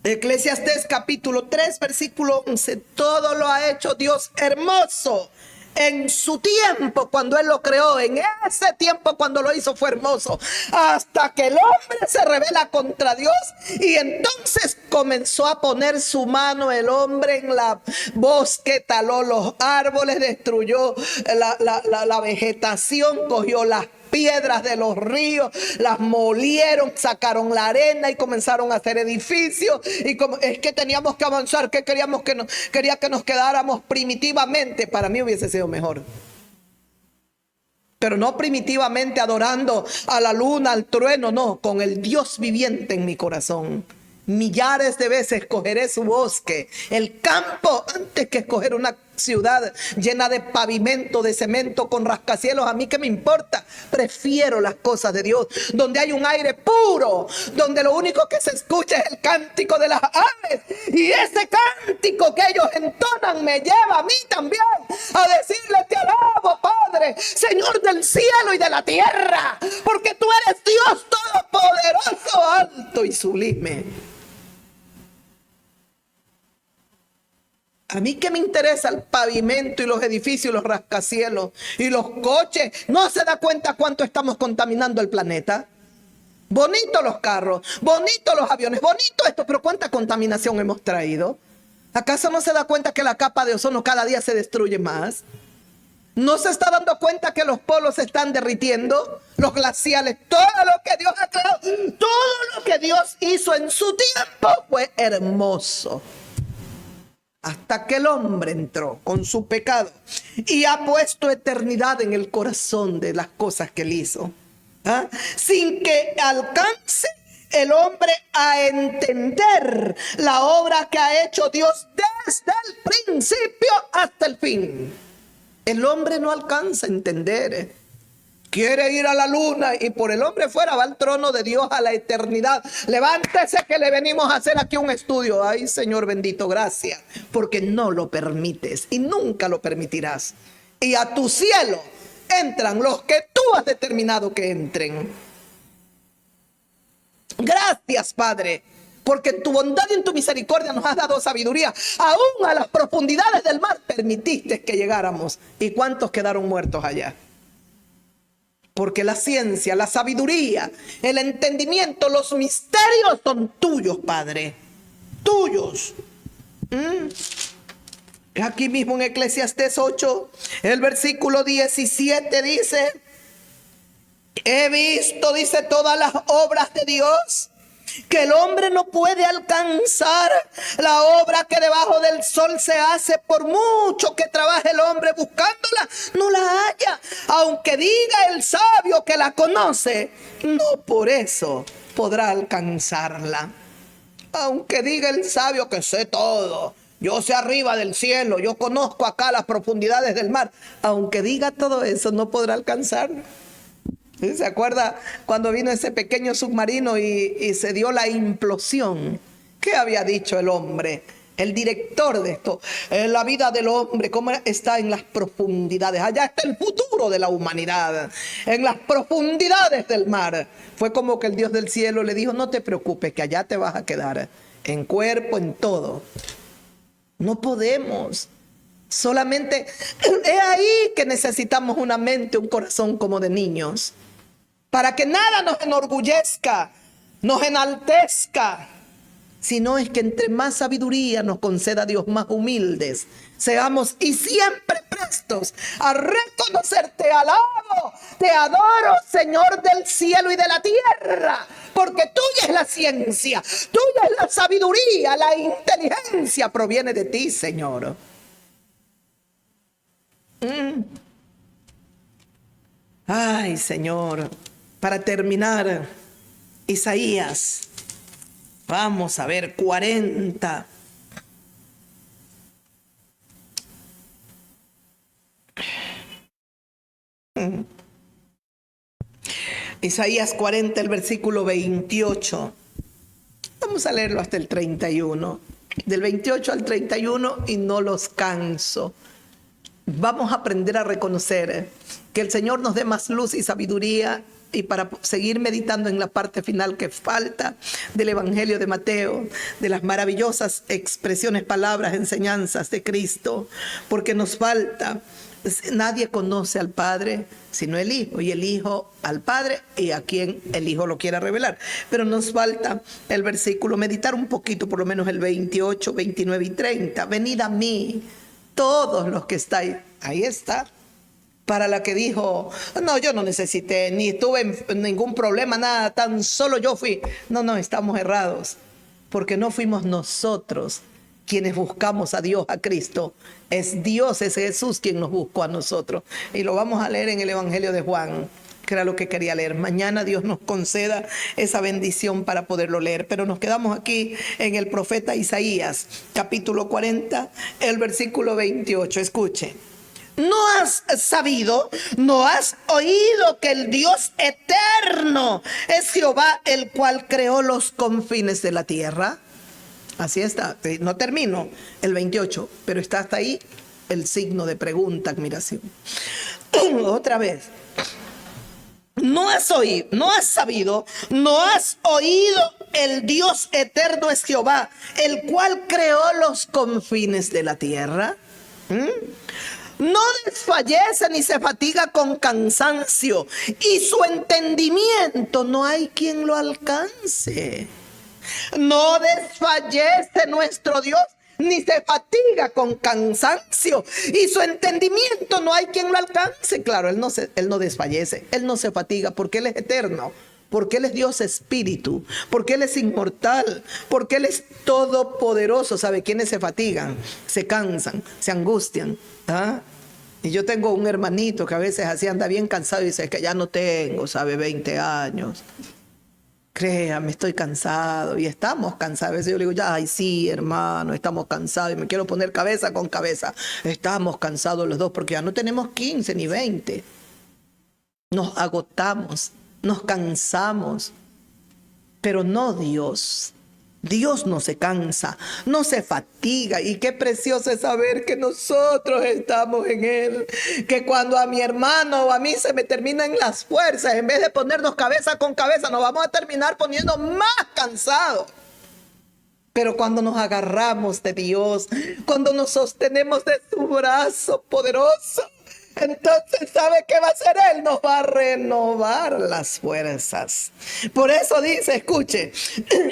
Eclesiastés capítulo 3, versículo 11. Todo lo ha hecho Dios hermoso en su tiempo, cuando Él lo creó. En ese tiempo cuando lo hizo fue hermoso, hasta que el hombre se rebela contra Dios, y entonces comenzó a poner su mano el hombre en la bosque, taló los árboles, destruyó la vegetación, cogió las piedras de los ríos, las molieron, sacaron la arena y comenzaron a hacer edificios. Y como es que teníamos que avanzar, que quería que nos quedáramos primitivamente. Para mí hubiese sido mejor, pero no primitivamente adorando a la luna, al trueno, no, con el Dios viviente en mi corazón. Millares de veces escogeré su bosque, el campo, antes que escoger una ciudad llena de pavimento, de cemento, con rascacielos. A mí qué me importa. Prefiero las cosas de Dios, donde hay un aire puro, donde lo único que se escucha es el cántico de las aves. Y ese cántico que ellos entonan me lleva a mí también a decirle: te alabo, Padre, Señor del cielo y de la tierra, porque tú eres Dios todopoderoso, alto y sublime. A mí que me interesa el pavimento y los edificios y los rascacielos y los coches. ¿No se da cuenta cuánto estamos contaminando el planeta? Bonito los carros, bonito los aviones, bonito esto, pero ¿cuánta contaminación hemos traído? ¿Acaso no se da cuenta que la capa de ozono cada día se destruye más? ¿No se está dando cuenta que los polos se están derritiendo? Los glaciales, todo lo que Dios ha creado, todo lo que Dios hizo en su tiempo fue hermoso. Hasta que el hombre entró con su pecado y ha puesto eternidad en el corazón de las cosas que él hizo. ¿Ah? Sin que alcance el hombre a entender la obra que ha hecho Dios desde el principio hasta el fin. El hombre no alcanza a entender. Quiere ir a la luna y por el hombre fuera va al trono de Dios a la eternidad. Levántese que le venimos a hacer aquí un estudio. Ay, Señor bendito, gracias. Porque no lo permites y nunca lo permitirás. Y a tu cielo entran los que tú has determinado que entren. Gracias, Padre, porque en tu bondad y en tu misericordia nos has dado sabiduría. Aún a las profundidades del mar permitiste que llegáramos. ¿Y cuántos quedaron muertos allá? Porque la ciencia, la sabiduría, el entendimiento, los misterios son tuyos, Padre. Tuyos. Aquí mismo en Eclesiastés 8, el versículo 17 dice: he visto, dice, todas las obras de Dios, que el hombre no puede alcanzar. La obra que debajo del sol se hace, por mucho que trabaje el hombre buscándola, no la halla. Aunque diga el sabio que la conoce, no por eso podrá alcanzarla. Aunque diga el sabio que sé todo, yo sé arriba del cielo, yo conozco acá las profundidades del mar, aunque diga todo eso, no podrá alcanzarla. ¿Se acuerda cuando vino ese pequeño submarino y se dio la implosión? ¿Qué había dicho el hombre? El director de esto, la vida del hombre, cómo está en las profundidades. Allá está el futuro de la humanidad, en las profundidades del mar. Fue como que el Dios del cielo le dijo: no te preocupes, que allá te vas a quedar, en cuerpo, en todo. No podemos. Solamente es ahí que necesitamos una mente, un corazón como de niños, para que nada nos enorgullezca, nos enaltezca, sino es que entre más sabiduría nos conceda Dios, más humildes seamos y siempre prestos a reconocer. Te alabo, te adoro, Señor del cielo y de la tierra, porque tuya es la ciencia, tuya es la sabiduría, la inteligencia proviene de ti, Señor. Ay, Señor, para terminar, Isaías, vamos a ver 40. Isaías 40, el versículo 28. Vamos a leerlo hasta el 31. Del 28 al 31 y no los canso. Vamos a aprender a reconocer que el Señor nos dé más luz y sabiduría, y para seguir meditando en la parte final que falta del Evangelio de Mateo, de las maravillosas expresiones, palabras, enseñanzas de Cristo, porque nos falta. Nadie conoce al Padre sino el Hijo, y el Hijo al Padre y a quien el Hijo lo quiera revelar. Pero nos falta el versículo, meditar un poquito, por lo menos el 28, 29 y 30. Venid a mí todos los que estáis. Ahí está. Para la que dijo: no, yo no necesité, ni tuve ningún problema, nada, tan solo yo fui. No, estamos errados, porque no fuimos nosotros quienes buscamos a Dios, a Cristo. Es Dios, es Jesús quien nos buscó a nosotros. Y lo vamos a leer en el Evangelio de Juan, que era lo que quería leer. Mañana Dios nos conceda esa bendición para poderlo leer. Pero nos quedamos aquí en el profeta Isaías, capítulo 40, el versículo 28. Escuche. ¿No has sabido, no has oído que el Dios eterno es Jehová, el cual creó los confines de la tierra? Así está, no termino el 28, pero está hasta ahí el signo de pregunta, admiración. Otra vez. No has oído, no has sabido, no has oído, el Dios eterno es Jehová, el cual creó los confines de la tierra. No desfallece ni se fatiga con cansancio, y su entendimiento no hay quien lo alcance. No desfallece nuestro Dios ni se fatiga con cansancio, y su entendimiento no hay quien lo alcance. Claro, él no desfallece, él no se fatiga, porque él es eterno, porque él es Dios espíritu, porque él es inmortal, porque él es todopoderoso. ¿Sabe quiénes se fatigan? Se cansan, se angustian. ¿Ah? Y yo tengo un hermanito que a veces así anda bien cansado y dice: es que ya no tengo, sabe, 20 años. Créame, estoy cansado. Y estamos cansados. A veces yo le digo: ya, ay, sí, hermano, estamos cansados y me quiero poner cabeza con cabeza. Estamos cansados los dos porque ya no tenemos 15 ni 20. Nos agotamos, nos cansamos, pero no Dios. Dios no se cansa, no se fatiga. Y qué precioso es saber que nosotros estamos en Él. Que cuando a mi hermano o a mí se me terminan las fuerzas, en vez de ponernos cabeza con cabeza, nos vamos a terminar poniendo más cansados. Pero cuando nos agarramos de Dios, cuando nos sostenemos de su brazo poderoso, entonces, ¿sabe qué va a hacer Él? Nos va a renovar las fuerzas. Por eso dice, escuche,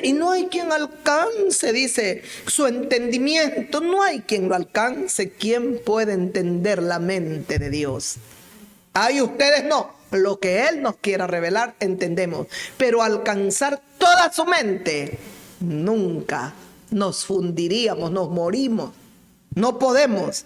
y no hay quien alcance, dice, su entendimiento. No hay quien lo alcance. ¿Quién puede entender la mente de Dios? Ay, ustedes no. Lo que Él nos quiera revelar, entendemos. Pero alcanzar toda su mente, nunca. Nos fundiríamos, nos morimos. No podemos.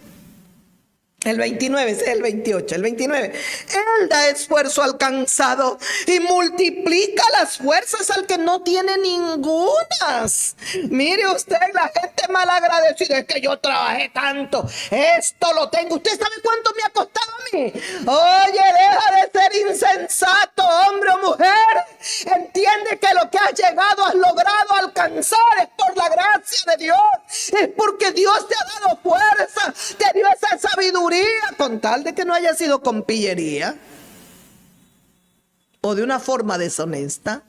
El 29, ese es el 28, el 29. Él da esfuerzo al cansado y multiplica las fuerzas al que no tiene ningunas. Mire usted, la gente malagradecida: es que yo trabajé tanto, esto lo tengo. ¿Usted sabe cuánto me ha costado a mí? Oye, deja de ser insensato, hombre o mujer. Entiende que lo que has llegado, has logrado alcanzar, es por la gracia de Dios. Es porque Dios te ha dado fuerza, te dio esa sabiduría, con tal de que no haya sido con pillería o de una forma deshonesta.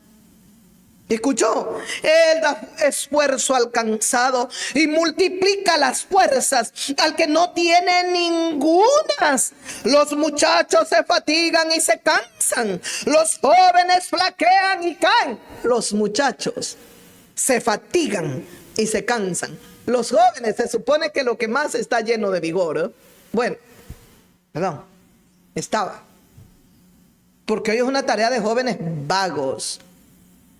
¿Escuchó? Él da esfuerzo al cansado y multiplica las fuerzas al que no tiene ningunas. Los muchachos se fatigan y se cansan. Los jóvenes flaquean y caen. Los muchachos se fatigan y se cansan. Los jóvenes se supone que lo que más está lleno de vigor, ¿eh? Bueno, perdón, estaba. Porque hoy es una tarea de jóvenes vagos.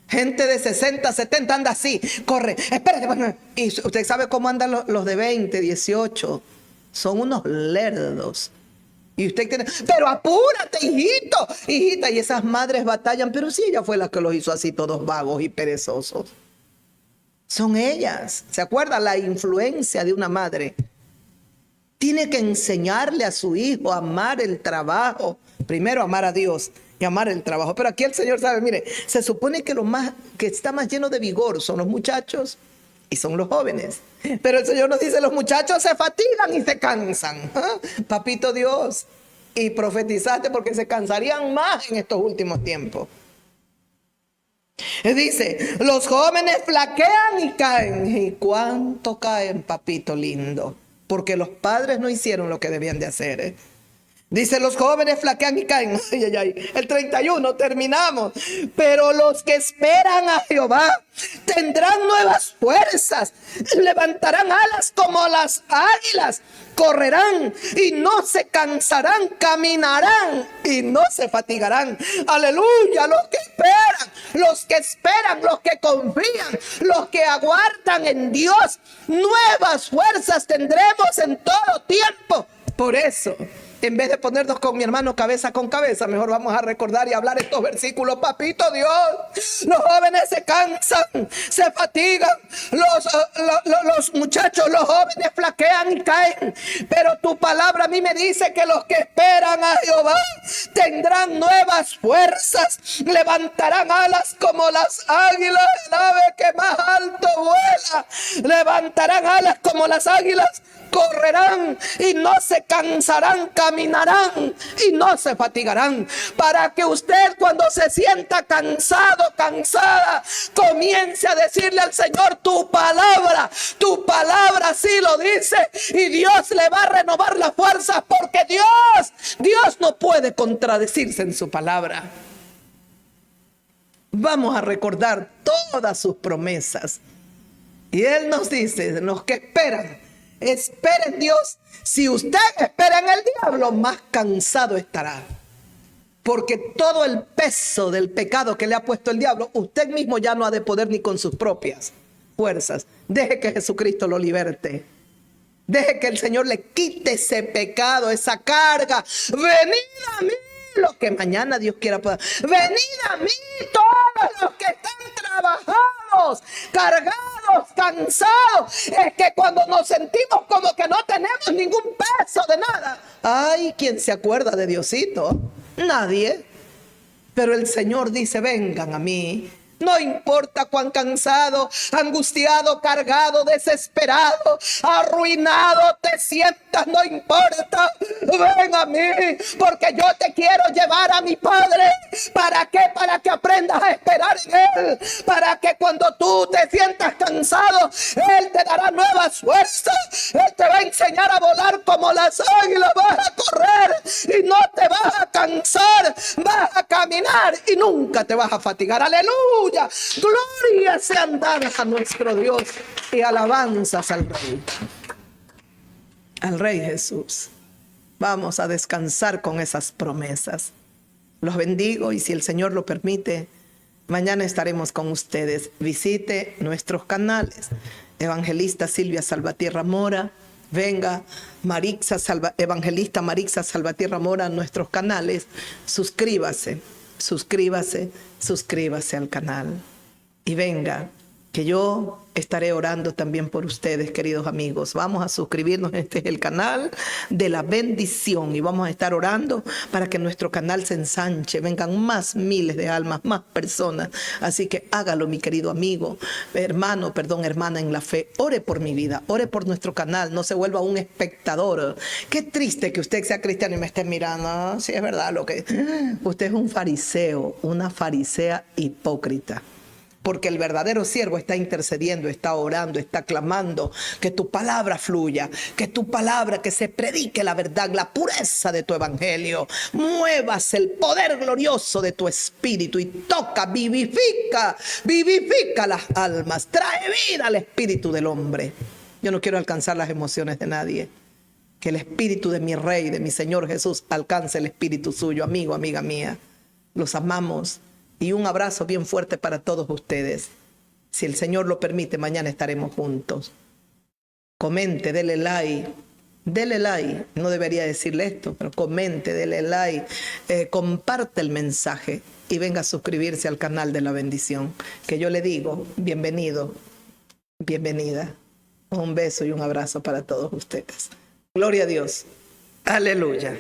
Gente de 60, 70 anda así, corre, espérate. Y usted sabe cómo andan los de 20, 18. Son unos lerdos. Y usted tiene, pero apúrate, hijito, hijita. Y esas madres batallan, pero sí, ella fue la que los hizo así todos vagos y perezosos. Son ellas. ¿Se acuerda la influencia de una madre? Tiene que enseñarle a su hijo a amar el trabajo. Primero amar a Dios y amar el trabajo. Pero aquí el Señor sabe, mire, se supone que que está más lleno de vigor son los muchachos y son los jóvenes. Pero el Señor nos dice: los muchachos se fatigan y se cansan. ¿Ah? Papito Dios, y profetizaste porque se cansarían más en estos últimos tiempos. Dice: los jóvenes flaquean y caen. ¿Y cuánto caen, papito lindo? Porque los padres no hicieron lo que debían de hacer, ¿eh? Dice: los jóvenes flaquean y caen. Ay, ay, ay. El 31, terminamos. Pero los que esperan a Jehová tendrán nuevas fuerzas. Levantarán alas como las águilas. Correrán y no se cansarán. Caminarán y no se fatigarán. Aleluya. Los que esperan, los que confían, los que aguardan en Dios. Nuevas fuerzas tendremos en todo tiempo. Por eso, en vez de ponernos con mi hermano cabeza con cabeza, mejor vamos a recordar y hablar estos versículos. Papito Dios, los jóvenes se cansan, se fatigan, los muchachos, los jóvenes flaquean y caen. Pero tu palabra a mí me dice que los que esperan a Jehová tendrán nuevas fuerzas, levantarán alas como las águilas, el ave que más alto vuela. Levantarán alas como las águilas, correrán y no se cansarán, caminarán y no se fatigarán. Para que usted, cuando se sienta cansado, cansada, comience a decirle al Señor: tu palabra sí lo dice, y Dios le va a renovar las fuerzas, porque Dios no puede contradecirse en su palabra. Vamos a recordar todas sus promesas. Y Él nos dice, los que esperan, esperen Dios. Si usted espera en el diablo, más cansado estará. Porque todo el peso del pecado que le ha puesto el diablo, usted mismo ya no ha de poder ni con sus propias fuerzas. Deje que Jesucristo lo liberte. Deje que el Señor le quite ese pecado, esa carga. Venid a mí, los que mañana Dios quiera poder. Venid a mí, todos los que están trabajados, cargados, cansados. Es que cuando nos sentimos como que no tenemos ningún peso de nada. Ay, ¿quién se acuerda de Diosito? Nadie. Pero el Señor dice, vengan a mí. No importa cuán cansado, angustiado, cargado, desesperado, arruinado te sientas, no importa. Ven a mí, porque yo te quiero llevar a mi Padre. ¿Para qué? Para que aprendas a esperar en Él. Para que cuando tú te sientas cansado, Él te dará nuevas fuerzas. Él te va a enseñar a volar como las águilas. Vas a correr y no te vas a cansar. Vas a caminar y nunca te vas a fatigar. Aleluya. Gloria sean dadas a nuestro Dios y alabanzas al Rey Jesús. Vamos a descansar con esas promesas. Los bendigo y si el Señor lo permite, mañana estaremos con ustedes. Visite nuestros canales. Evangelista Silvia Salvatierra Mora. Venga, Evangelista Marixa Salvatierra Mora a nuestros canales. Suscríbase al canal. Y venga, que yo estaré orando también por ustedes, queridos amigos. Vamos a suscribirnos. Este es el canal de la bendición. Y vamos a estar orando para que nuestro canal se ensanche. Vengan más miles de almas, más personas. Así que hágalo, mi querido amigo, hermana en la fe. Ore por mi vida, ore por nuestro canal. No se vuelva un espectador. Qué triste que usted sea cristiano y me esté mirando. Sí, es verdad lo que... Usted es un fariseo, una farisea hipócrita. Porque el verdadero siervo está intercediendo, está orando, está clamando, que tu palabra fluya, que tu palabra, que se predique la verdad, la pureza de tu evangelio. Muevas el poder glorioso de tu espíritu y toca, vivifica las almas, trae vida al espíritu del hombre. Yo no quiero alcanzar las emociones de nadie. Que el espíritu de mi Rey, de mi Señor Jesús, alcance el espíritu suyo, amigo, amiga mía. Los amamos. Y un abrazo bien fuerte para todos ustedes. Si el Señor lo permite, mañana estaremos juntos. Comente, dele like. Dele like. No debería decirle esto, pero comente, dele like. Comparte el mensaje y venga a suscribirse al canal de la bendición. Que yo le digo, bienvenido, bienvenida. Un beso y un abrazo para todos ustedes. Gloria a Dios. Aleluya.